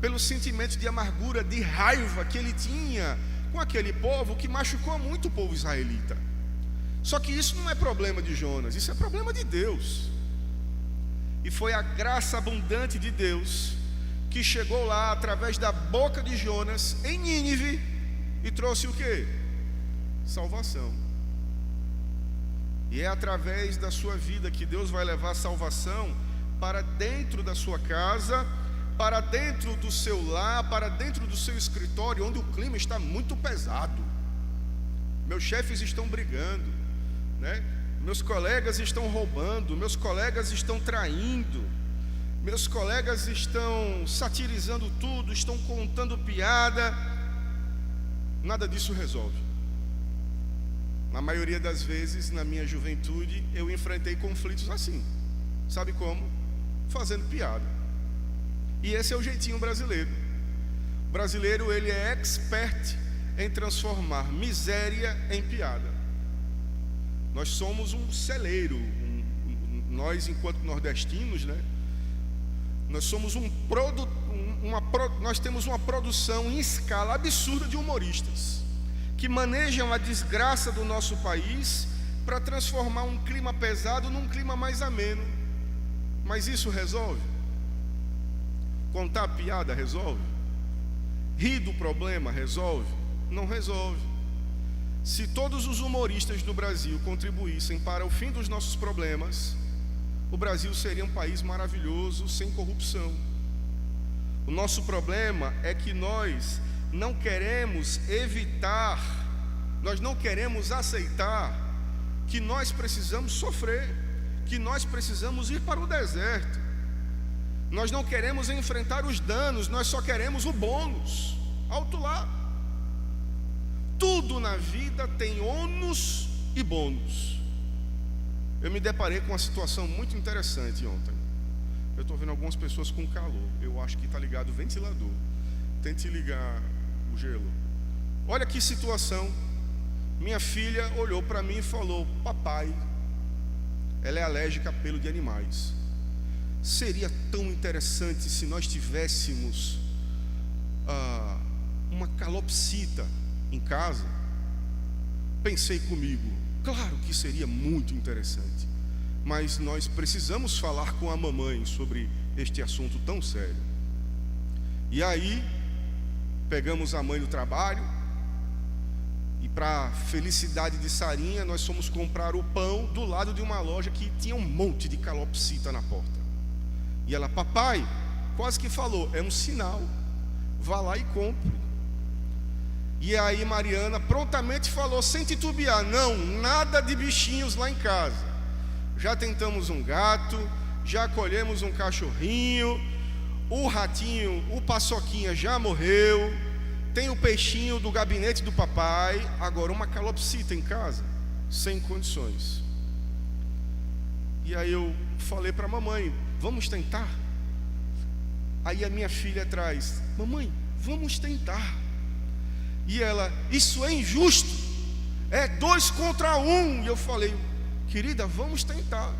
pelo sentimento de amargura, de raiva que ele tinha com aquele povo que machucou muito o povo israelita. Só que isso não é problema de Jonas, isso é problema de Deus. E foi a graça abundante de Deus que chegou lá através da boca de Jonas em Nínive e trouxe o quê? Salvação. E é através da sua vida que Deus vai levar salvação para dentro da sua casa, para dentro do seu lar, para dentro do seu escritório, onde o clima está muito pesado. Meus chefes estão brigando, né? Meus colegas estão roubando, meus colegas estão traindo, meus colegas estão satirizando tudo, estão contando piada. Nada disso resolve. Na maioria das vezes, na minha juventude, eu enfrentei conflitos assim. Sabe como? Fazendo piada. E esse é o jeitinho brasileiro. O brasileiro, ele é expert em transformar miséria em piada. Nós somos um celeiro, nós enquanto nordestinos, né? Nós temos uma produção em escala absurda de humoristas que manejam a desgraça do nosso país para transformar um clima pesado num clima mais ameno. Mas isso resolve? Contar a piada resolve? Rir do problema resolve? Não resolve. Se todos os humoristas do Brasil contribuíssem para o fim dos nossos problemas, o Brasil seria um país maravilhoso, sem corrupção. O nosso problema é que nós não queremos nós não queremos aceitar que nós precisamos sofrer, que nós precisamos ir para o deserto. Nós não queremos enfrentar os danos, nós só queremos o bônus. Alto lá. Tudo na vida tem ônus e bônus. Eu me deparei com uma situação muito interessante ontem. Eu estou vendo algumas pessoas com calor. Eu acho que está ligado o ventilador. Tente ligar o gelo. Olha que situação. Minha filha olhou para mim e falou: papai, ela é alérgica a pelo de animais. Seria tão interessante se nós tivéssemos uma calopsita em casa. Pensei comigo, claro que seria muito interessante, mas nós precisamos falar com a mamãe sobre este assunto tão sério. E aí pegamos a mãe do trabalho e, para felicidade de Sarinha, nós fomos comprar o pão do lado de uma loja que tinha um monte de calopsita na porta. E ela: papai, quase que falou, é um sinal, vá lá e compre. E aí Mariana prontamente falou, sem titubear: não, nada de bichinhos lá em casa. Já tentamos um gato, já acolhemos um cachorrinho, o ratinho, o paçoquinha já morreu, tem o peixinho do gabinete do papai, agora uma calopsita em casa, sem condições. E aí eu falei para a mamãe: vamos tentar? Aí a minha filha atrás: mamãe, vamos tentar. E ela: isso é injusto, é 2 contra 1. E eu falei: querida, vamos tentar.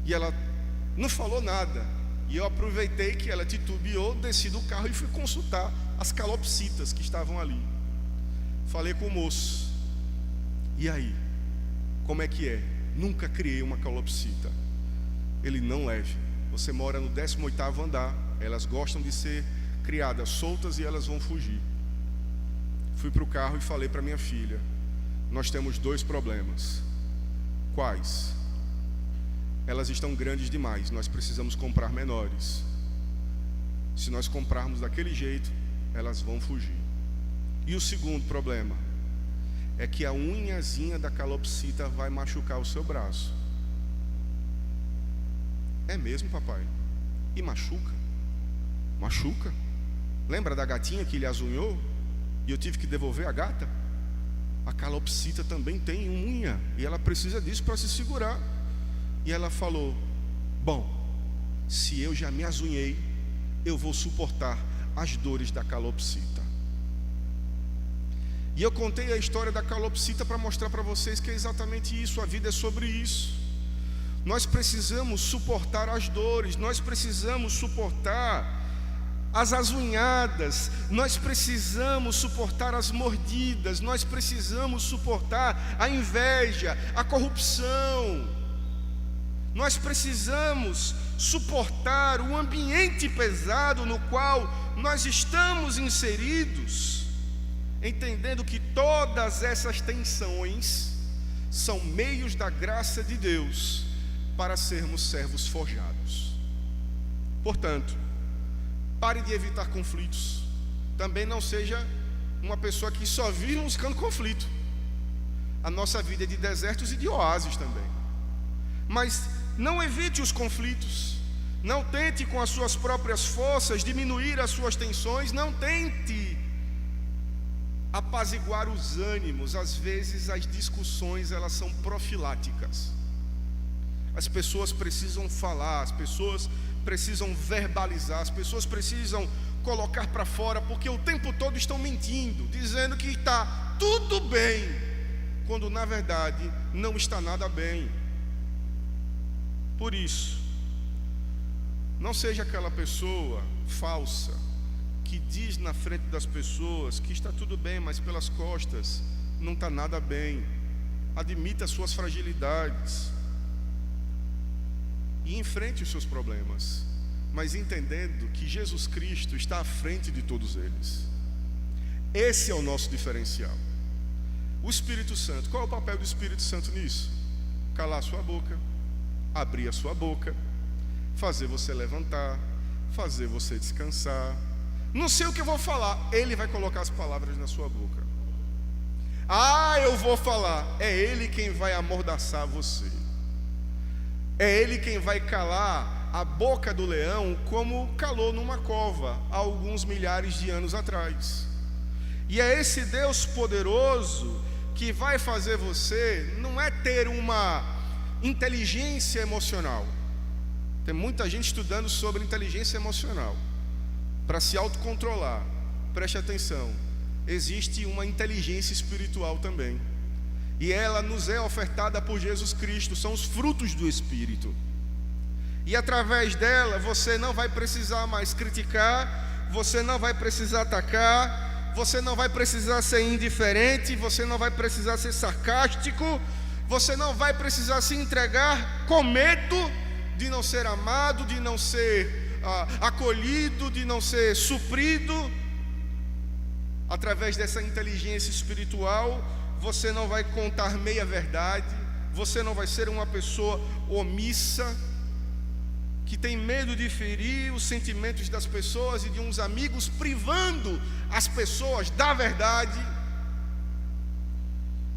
E ela não falou nada. E eu aproveitei que ela titubeou, desci do carro e fui consultar as calopsitas que estavam ali. Falei com o moço: e aí, como é que é? Nunca criei uma calopsita. Ele: não leve, você mora no 18º andar, elas gostam de ser criadas soltas e elas vão fugir. Fui para o carro e falei para minha filha: nós temos 2 problemas. Quais? Elas estão grandes demais, nós precisamos comprar menores. Se nós comprarmos daquele jeito, elas vão fugir. E o segundo problema é que a unhazinha da calopsita vai machucar o seu braço. É mesmo, papai? E machuca? Machuca. Lembra da gatinha que lhe azunhou e eu tive que devolver a gata? A calopsita também tem unha e ela precisa disso para se segurar. E ela falou: bom, se eu já me azunhei, eu vou suportar as dores da calopsita. E eu contei a história da calopsita para mostrar para vocês que é exatamente isso. A vida é sobre isso. Nós precisamos suportar as dores, nós precisamos suportar as azunhadas, nós precisamos suportar as mordidas, nós precisamos suportar a inveja, a corrupção. Nós precisamos suportar o ambiente pesado no qual nós estamos inseridos, entendendo que todas essas tensões são meios da graça de Deus para sermos servos forjados. Portanto, pare de evitar conflitos. Também não seja uma pessoa que só vive buscando conflito. A nossa vida é de desertos e de oásis também. Mas não evite os conflitos. Não tente com as suas próprias forças diminuir as suas tensões. Não tente apaziguar os ânimos. Às vezes as discussões, elas são profiláticas. As pessoas precisam falar, as pessoas precisam verbalizar, as pessoas precisam colocar para fora, porque o tempo todo estão mentindo, dizendo que está tudo bem, quando na verdade não está nada bem. Por isso, Não seja aquela pessoa falsa que diz na frente das pessoas que está tudo bem, mas pelas costas não está nada bem. Admita as suas fragilidades e enfrente os seus problemas, mas entendendo que Jesus Cristo está à frente de todos eles. Esse é o nosso diferencial. O Espírito Santo, qual é o papel do Espírito Santo nisso? Calar a sua boca, abrir a sua boca, fazer você levantar, fazer você descansar. Não sei o que eu vou falar, Ele vai colocar as palavras na sua boca. Ah, eu vou falar, é Ele quem vai amordaçar você. É Ele quem vai calar a boca do leão, como calou numa cova há alguns milhares de anos atrás. E é esse Deus poderoso que vai fazer você, não é ter uma inteligência emocional. Tem muita gente estudando sobre inteligência emocional para se autocontrolar. Preste atenção, existe uma inteligência espiritual também, e ela nos é ofertada por Jesus Cristo. São os frutos do Espírito, e através dela você não vai precisar mais criticar, você não vai precisar atacar, você não vai precisar ser indiferente, você não vai precisar ser sarcástico, você não vai precisar se entregar com medo de não ser amado, de não ser acolhido, de não ser suprido. Através dessa inteligência espiritual, você não vai contar meia verdade, você não vai ser uma pessoa omissa, que tem medo de ferir os sentimentos das pessoas e de uns amigos, privando as pessoas da verdade.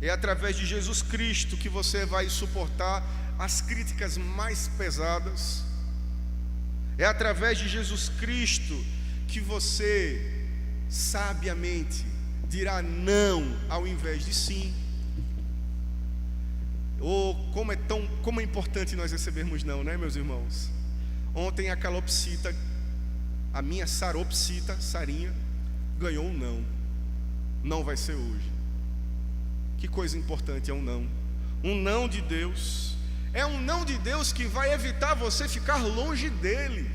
É através de Jesus Cristo que você vai suportar as críticas mais pesadas. É através de Jesus Cristo que você sabiamente dirá não ao invés de sim. Como é importante nós recebermos não, né, meus irmãos? Ontem a calopsita, a minha saropsita, Sarinha, ganhou um não. Não vai ser hoje. Que coisa importante é um não. Um não de Deus. É um não de Deus que vai evitar você ficar longe dele.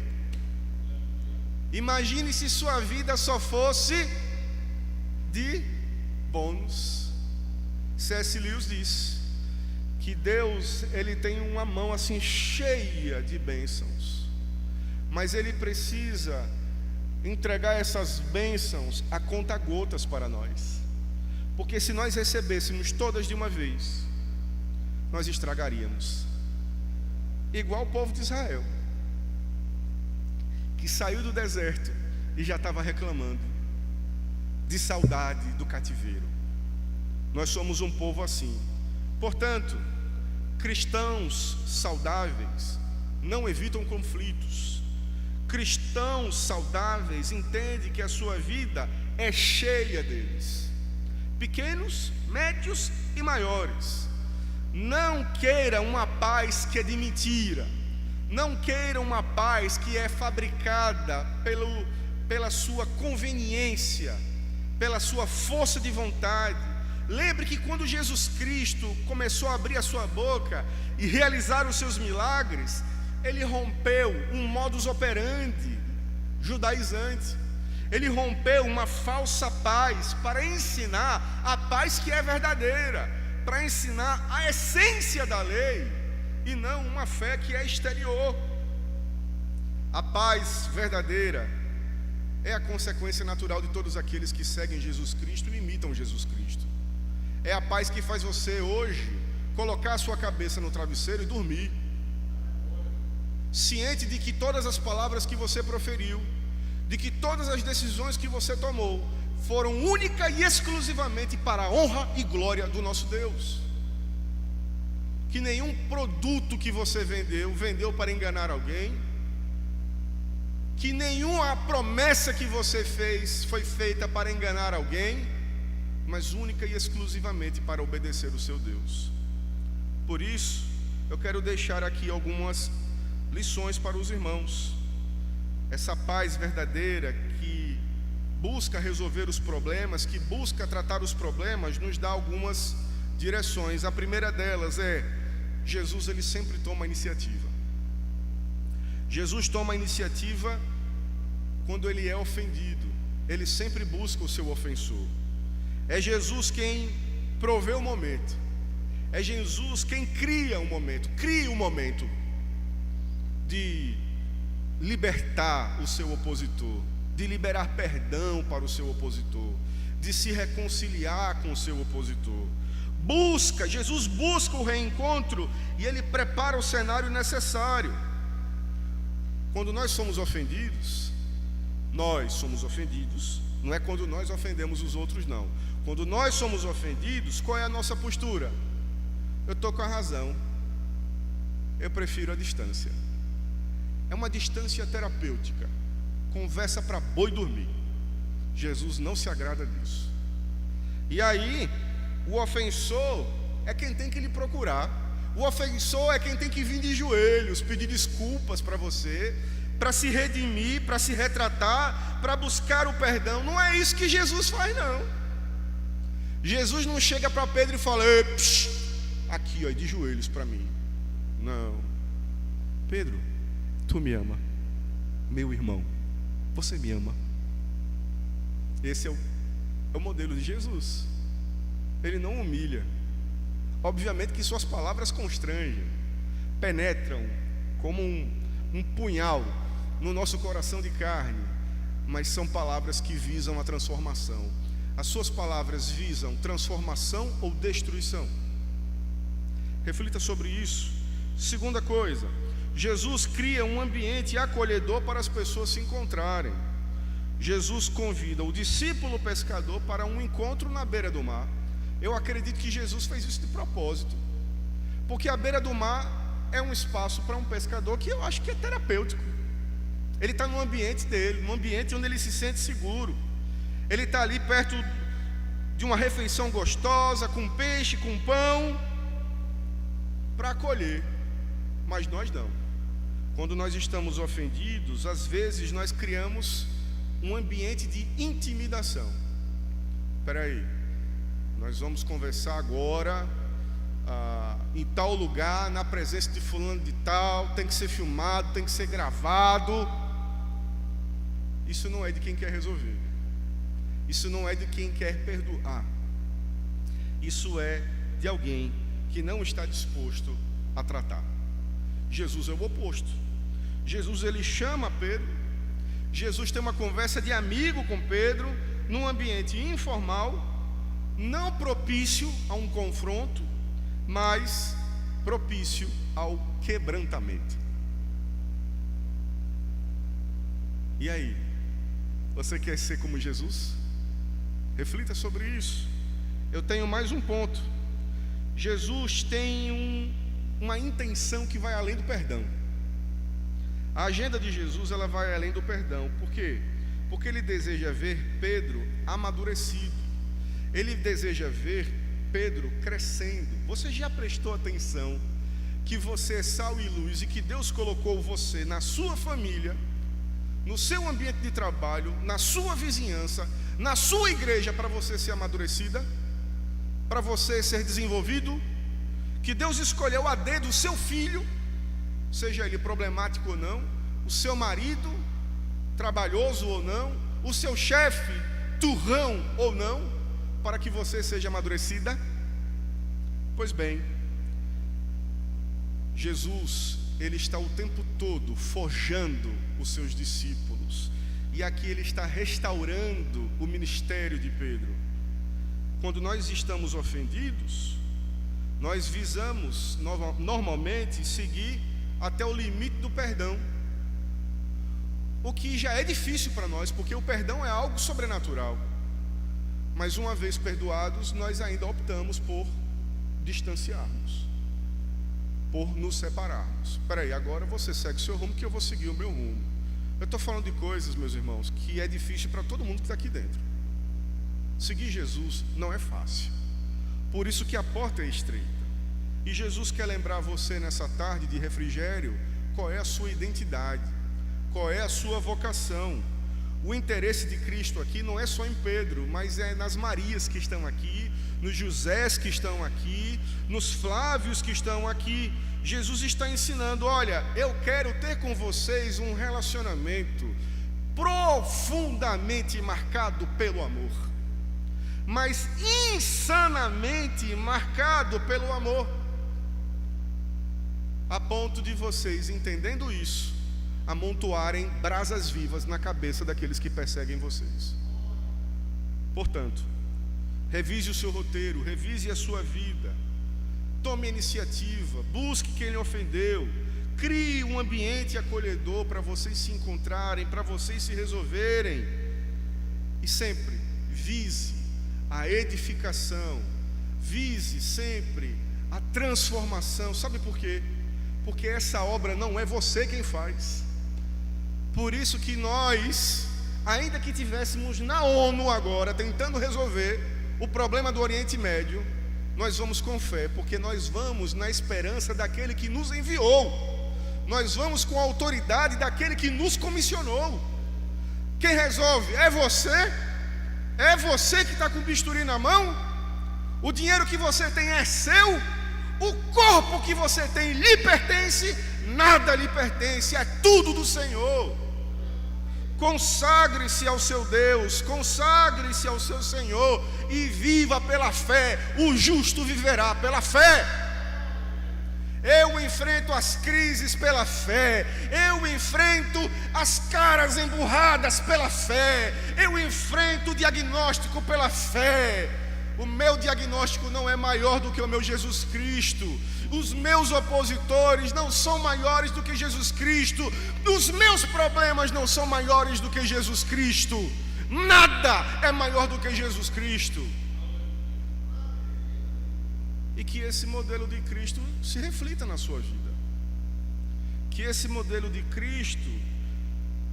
Imagine se sua vida só fosse de bônus. C.S. Lewis diz que Deus, ele tem uma mão assim cheia de bênçãos, mas ele precisa entregar essas bênçãos a conta-gotas para nós, porque se nós recebêssemos todas de uma vez, nós estragaríamos. Igual o povo de Israel, que saiu do deserto e já estava reclamando de saudade do cativeiro. Nós somos um povo assim. Portanto, cristãos saudáveis não evitam conflitos. Cristãos saudáveis entendem que a sua vida é cheia deles, pequenos, médios e maiores. Não queira uma paz que é de mentira. Não queira uma paz que é fabricada pela sua conveniência, pela sua força de vontade. Lembre que quando Jesus Cristo começou a abrir a sua boca e realizar os seus milagres, ele rompeu um modus operandi judaizante. Ele rompeu uma falsa paz para ensinar a paz que é verdadeira, para ensinar a essência da lei e não uma fé que é exterior. A paz verdadeira é a consequência natural de todos aqueles que seguem Jesus Cristo e imitam Jesus Cristo. É a paz que faz você hoje colocar a sua cabeça no travesseiro e dormir, ciente de que todas as palavras que você proferiu, de que todas as decisões que você tomou foram única e exclusivamente para a honra e glória do nosso Deus. Que nenhum produto que você vendeu para enganar alguém, que nenhuma promessa que você fez foi feita para enganar alguém, mas única e exclusivamente para obedecer o seu Deus. Por isso, eu quero deixar aqui algumas lições para os irmãos. Essa paz verdadeira que busca resolver os problemas, que busca tratar os problemas, nos dá algumas direções. A primeira delas é: Jesus, ele sempre toma a iniciativa. Jesus toma a iniciativa quando ele é ofendido. Ele sempre busca o seu ofensor. É Jesus quem provê o momento. É Jesus quem cria o momento de libertar o seu opositor, de liberar perdão para o seu opositor, de se reconciliar com o seu opositor. Jesus busca o reencontro e ele prepara o cenário necessário. Quando nós somos ofendidos, não é quando nós ofendemos os outros, não. Quando nós somos ofendidos, qual é a nossa postura? Eu estou com a razão, eu prefiro a distância. É uma distância terapêutica, conversa para boi dormir. Jesus não se agrada disso. E aí, o ofensor é quem tem que lhe procurar. O ofensor é quem tem que vir de joelhos, pedir desculpas para você, para se redimir, para se retratar, para buscar o perdão. Não é isso que Jesus faz, não. Jesus não chega para Pedro e fala: aqui, ó, de joelhos para mim. Não. Pedro, tu me ama, meu irmão, você me ama. Esse é o modelo de Jesus. Ele não humilha. Obviamente que suas palavras constrangem, penetram como um punhal no nosso coração de carne, mas são palavras que visam a transformação. As suas palavras visam transformação ou destruição? Reflita sobre isso. Segunda coisa, Jesus cria um ambiente acolhedor para as pessoas se encontrarem. Jesus convida o discípulo pescador para um encontro na beira do mar. Eu acredito que Jesus fez isso de propósito, porque a beira do mar é um espaço para um pescador que eu acho que é terapêutico. Ele está no ambiente dele, num ambiente onde ele se sente seguro. Ele está ali perto de uma refeição gostosa, com peixe, com pão, para acolher. Mas nós não. Quando nós estamos ofendidos, às vezes nós criamos um ambiente de intimidação. Espera aí, nós vamos conversar agora em tal lugar, na presença de fulano de tal, tem que ser filmado, tem que ser gravado. Isso não é de quem quer resolver. Isso não é de quem quer perdoar. Isso é de alguém que não está disposto a tratar. Jesus é o oposto. Jesus, ele chama Pedro. Jesus tem uma conversa de amigo com Pedro, num ambiente informal, não propício a um confronto, mas propício ao quebrantamento. E aí, você quer ser como Jesus? Reflita sobre isso. Eu tenho mais um ponto. Jesus tem uma intenção que vai além do perdão. A agenda de Jesus, ela vai além do perdão. Por quê? Porque ele deseja ver Pedro amadurecido. Ele deseja ver Pedro crescendo. Você já prestou atenção que você é sal e luz e que Deus colocou você na sua família, no seu ambiente de trabalho, na sua vizinhança, na sua igreja, para você ser amadurecida, para você ser desenvolvido? Que Deus escolheu a dedo o seu filho, seja ele problemático ou não, o seu marido, trabalhoso ou não, o seu chefe, turrão ou não, para que você seja amadurecida? Pois bem, Jesus, ele está o tempo todo forjando os seus discípulos, e aqui ele está restaurando o ministério de Pedro. Quando nós estamos ofendidos, nós visamos normalmente seguir até o limite do perdão, o que já é difícil para nós, porque o perdão é algo sobrenatural. Mas uma vez perdoados, nós ainda optamos por distanciarmos, por nos separarmos. Espera aí, agora você segue o seu rumo, que eu vou seguir o meu rumo. Eu estou falando de coisas, meus irmãos, que é difícil para todo mundo que está aqui dentro. Seguir Jesus não é fácil. Por isso que a porta é estreita. E Jesus quer lembrar você nessa tarde de refrigério qual é a sua identidade, qual é a sua vocação, O interesse de Cristo aqui não é só em Pedro, mas é nas Marias que estão aqui, nos Josés que estão aqui, nos Flávios que estão aqui. Jesus está ensinando: olha, eu quero ter com vocês um relacionamento profundamente marcado pelo amor, mas insanamente marcado pelo amor, a ponto de vocês, entendendo isso, amontoarem brasas vivas na cabeça daqueles que perseguem vocês. Portanto, revise o seu roteiro, revise a sua vida, tome a iniciativa, busque quem lhe ofendeu, crie um ambiente acolhedor para vocês se encontrarem, para vocês se resolverem, e sempre vise a edificação, vise sempre a transformação. Sabe por quê? Porque essa obra não é você quem faz. Por isso que nós, ainda que tivéssemos na ONU agora tentando resolver o problema do Oriente Médio, nós vamos com fé, porque nós vamos na esperança daquele que nos enviou, nós vamos com a autoridade daquele que nos comissionou. Quem resolve é você? É você que está com o bisturi na mão? O dinheiro que você tem é seu? O corpo que você tem lhe pertence? Nada lhe pertence, é tudo do Senhor. Consagre-se ao seu Deus, consagre-se ao seu Senhor e viva pela fé. O justo viverá pela fé. Eu enfrento as crises pela fé, eu enfrento as caras emburradas pela fé, eu enfrento o diagnóstico pela fé. O meu diagnóstico não é maior do que o meu Jesus Cristo. Os meus opositores não são maiores do que Jesus Cristo. Os meus problemas não são maiores do que Jesus Cristo. Nada é maior do que Jesus Cristo. E que esse modelo de Cristo se reflita na sua vida. Que esse modelo de Cristo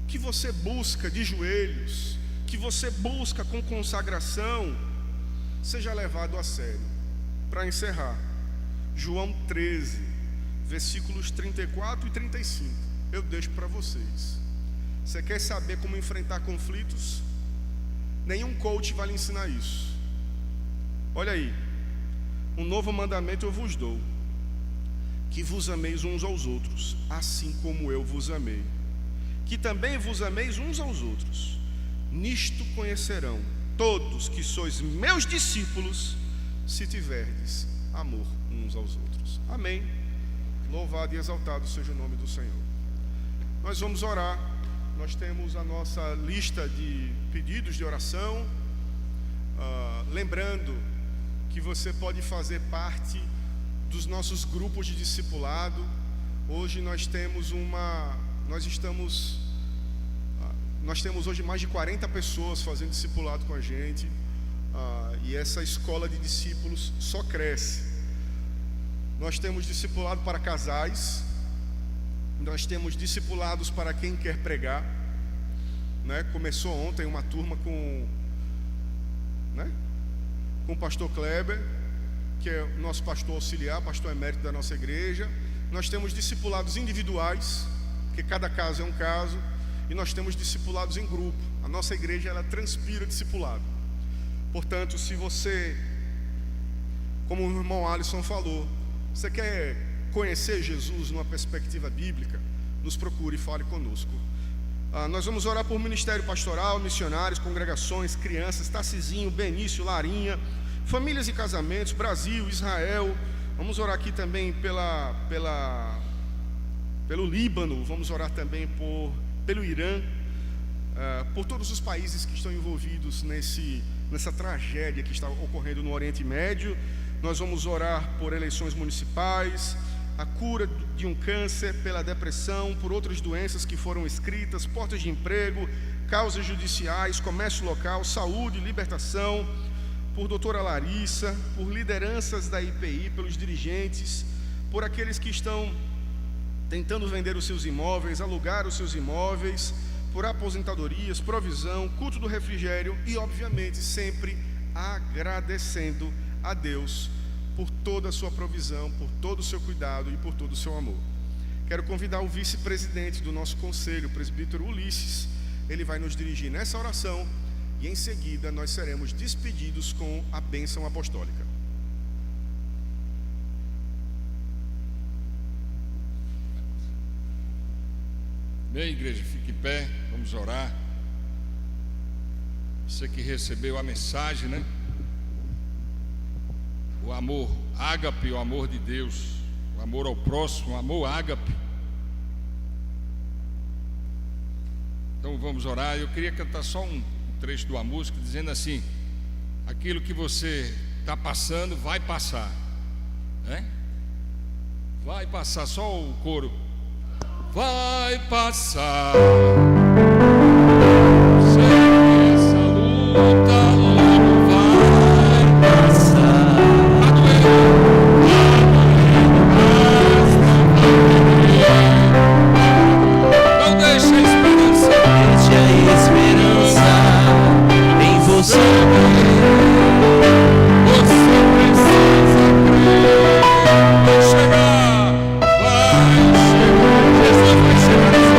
que você busca de joelhos, que você busca com consagração, seja levado a sério. Para encerrar, João 13, versículos 34 e 35. Eu deixo para vocês. Você quer saber como enfrentar conflitos? Nenhum coach vai lhe ensinar isso. Olha aí. Um novo mandamento eu vos dou, que vos ameis uns aos outros, assim como eu vos amei. Que também vos ameis uns aos outros. Nisto conhecerão todos que sois meus discípulos, se tiverdes amor uns aos outros. Amém. Louvado e exaltado seja o nome do Senhor. Nós vamos orar. Nós temos a nossa lista de pedidos de oração. Lembrando que você pode fazer parte dos nossos grupos de discipulado. Hoje nós temos hoje mais de 40 pessoas fazendo discipulado com a gente, e essa escola de discípulos só cresce. Nós temos discipulado para casais, nós temos discipulados para quem quer pregar, né? Começou ontem uma turma com o pastor Kleber, que é o nosso pastor auxiliar, pastor emérito da nossa igreja. Nós temos discipulados individuais, porque cada caso é um caso, e nós temos discipulados em grupo. A nossa igreja, ela transpira discipulado. Portanto, se você, como o irmão Alisson falou, você quer conhecer Jesus numa perspectiva bíblica, nos procure e fale conosco. Nós vamos orar por ministério pastoral, missionários, congregações, crianças, Tarcisinho, Benício, Larinha, famílias e casamentos, Brasil, Israel. Vamos orar aqui também pelo Líbano. Vamos orar também pelo Irã, por todos os países que estão envolvidos nessa tragédia que está ocorrendo no Oriente Médio. Nós vamos orar por eleições municipais, a cura de um câncer, pela depressão, por outras doenças que foram escritas, portas de emprego, causas judiciais, comércio local, saúde, libertação, por doutora Larissa, por lideranças da IPI, pelos dirigentes, por aqueles que estão tentando vender os seus imóveis, alugar os seus imóveis, por aposentadorias, provisão, culto do refrigério e, obviamente, sempre agradecendo a Deus por toda a sua provisão, por todo o seu cuidado e por todo o seu amor. Quero convidar o vice-presidente do nosso conselho, o presbítero Ulisses, ele vai nos dirigir nessa oração e em seguida nós seremos despedidos com a bênção apostólica. Bem, igreja, fique em pé, vamos orar. Você que recebeu a mensagem, né? O amor ágape, o amor de Deus, o amor ao próximo, o amor ágape. Então vamos orar. Eu queria cantar só um trecho de uma música dizendo assim: aquilo que você está passando vai passar, né? Vai passar, só o coro. Vai passar. Sei que essa luta logo vai passar. Vai doer, mas não deixe a esperança. Deixe a esperança em você. Você precisa crer. Vai chegar, vai chegar. Jesus vai chegar nessa vida.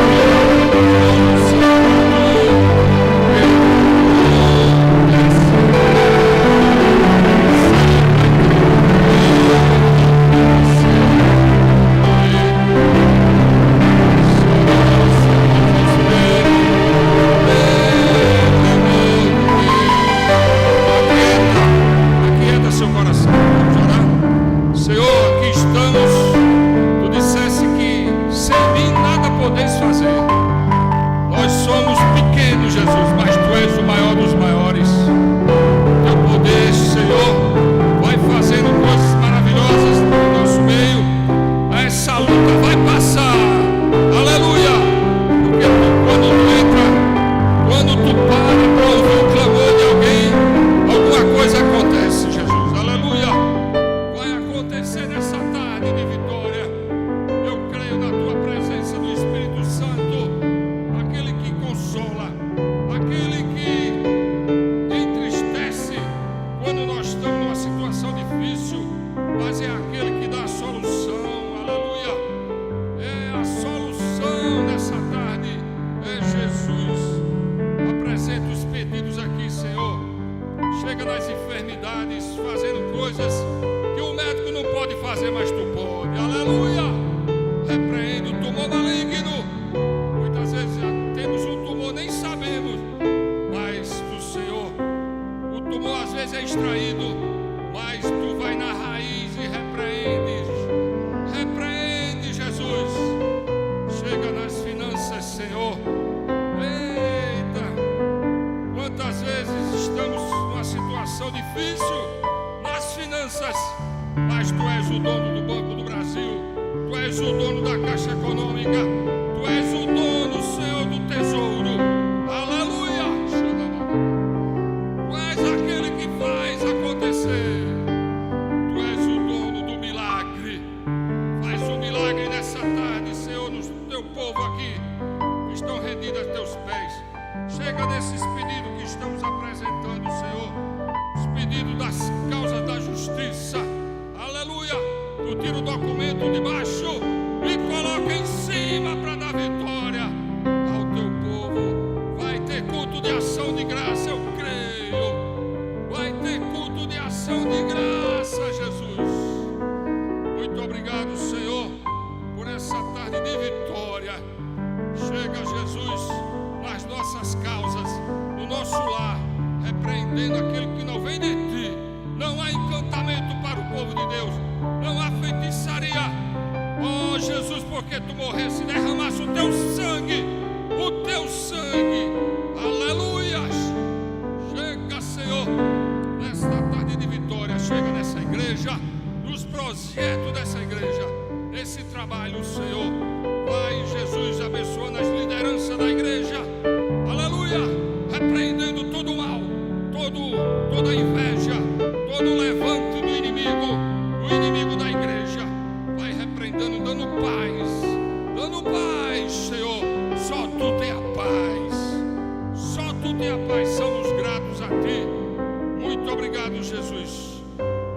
Aquieta seu coração. Vamos orar. Senhor, aqui estamos. Tu disseste que sem mim nada podeis fazer. Nós somos pequenos, Jesus, mas Tu és o maior dos maiores. Teu poder, Senhor, vai fazendo coisas maravilhosas no nosso meio. Essa luta vai passar. Aleluia. Porque quando Tu entra, quando Tu para para ouvir o clamor de alguém, alguma coisa acontece, Jesus. Aleluia. Vai acontecer nessa tarde de vitória. Eu creio na Tua presença do Espírito Santo, aquele que consola, aquele que entristece quando nós estamos numa situação difícil, mas é aquele que dá a solução. Aleluia. É a solução nessa tarde, é Jesus. Apresenta os pedidos aqui, Senhor. Chega nas enfermidades, fazendo coisas que o médico não pode fazer, mas Tu pode. Aleluia. Repreende o tumor maligno. Muitas vezes já temos um tumor, nem sabemos, mas do Senhor, o tumor às vezes é extraído, mas Tu vai na raiz e repreende. Repreende, Jesus. Chega nas finanças, Senhor. Eita, quantas vezes estamos numa situação difícil nas finanças, mas Tu és o dono do Banco do Brasil, Tu és o dono da Caixa Econômica, Tu és o dono, Senhor, do Tesouro. Aleluia. Tu és aquele que faz acontecer. Tu és o dono do milagre. Faz um milagre nessa tarde, Senhor, no Teu povo aqui que estão rendidos a Teus pés. Chega nesses pedidos que estamos apresentando, Senhor, os pedidos das causas da justiça. Aleluia. Tu tira o documento de baixo e coloca em cima para dar vitória ao Teu povo. Vai ter culto de ação de graça, eu creio. Vai ter culto de ação de graça, Jesus. Muito obrigado, Senhor, por essa tarde de vitória. Chega, Jesus, nas nossas causas, no nosso lar, repreendendo aquilo que não vem de Ti. Não há encantamento para o povo de Deus, não há feitiçaria. Oh, Jesus, porque Tu morresse e derramasse o Teu sangue, o Teu sangue. Aleluia. Chega, Senhor, nesta tarde de vitória. Chega nessa igreja, nos projetos dessa igreja, nesse trabalho, Senhor. Vai, Jesus, abençoando as lideranças da igreja. Aleluia. Repreendendo todo o mal, toda a inveja, todo o levante do inimigo, o inimigo da igreja. Vai repreendendo, dando paz, Senhor. Só Tu tem a paz. Só Tu tem a paz. Somos gratos a Ti. Muito obrigado, Jesus.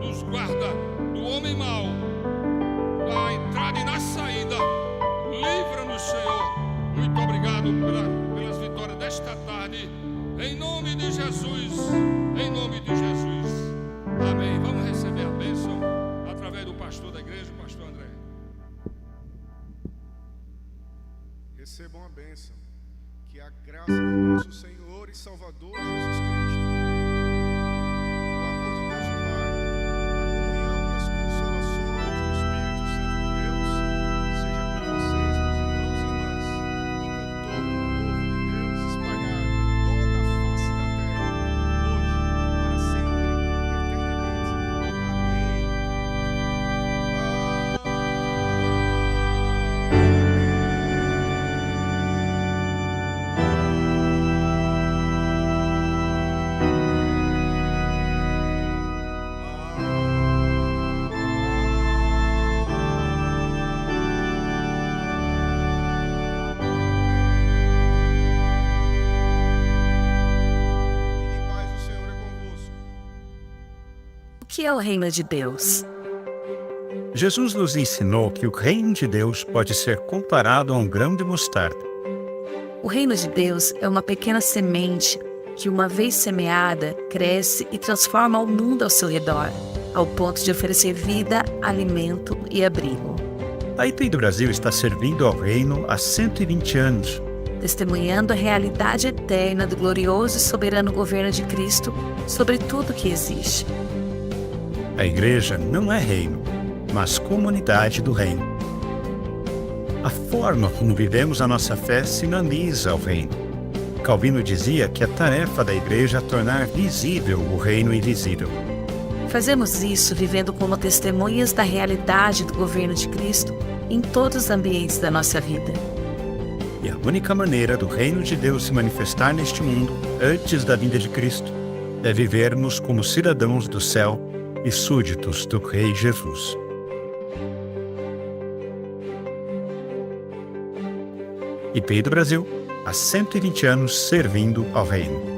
Nos guarda do homem mau, na entrada e na saída. Livra-nos, Senhor. Muito obrigado pelas vitórias desta Jesus, em nome de Jesus. Amém. Vamos receber a bênção através do pastor da igreja, o pastor André. Recebam a bênção. Que a graça do nosso Senhor e Salvador Jesus Cristo, o amor de Deus o Pai, a comunhão e as consolações do Espírito Santo de Deus, seja com vocês, meus irmãos e irmãs, e com todo o povo de Deus espalhado em toda a face da terra, hoje, para sempre e eternamente. O que é o reino de Deus? Jesus nos ensinou que o reino de Deus pode ser comparado a um grão de mostarda. O reino de Deus é uma pequena semente que, uma vez semeada, cresce e transforma o mundo ao seu redor, ao ponto de oferecer vida, alimento e abrigo. A IPEI do Brasil está servindo ao reino há 120 anos. Testemunhando a realidade eterna do glorioso e soberano governo de Cristo sobre tudo que existe. A igreja não é reino, mas comunidade do reino. A forma como vivemos a nossa fé sinaliza ao reino. Calvino dizia que a tarefa da igreja é tornar visível o reino invisível. Fazemos isso vivendo como testemunhas da realidade do governo de Cristo em todos os ambientes da nossa vida. E a única maneira do reino de Deus se manifestar neste mundo, antes da vinda de Cristo, é vivermos como cidadãos do céu e súditos do Rei Jesus. IPEI do Brasil, há 120 anos servindo ao reino.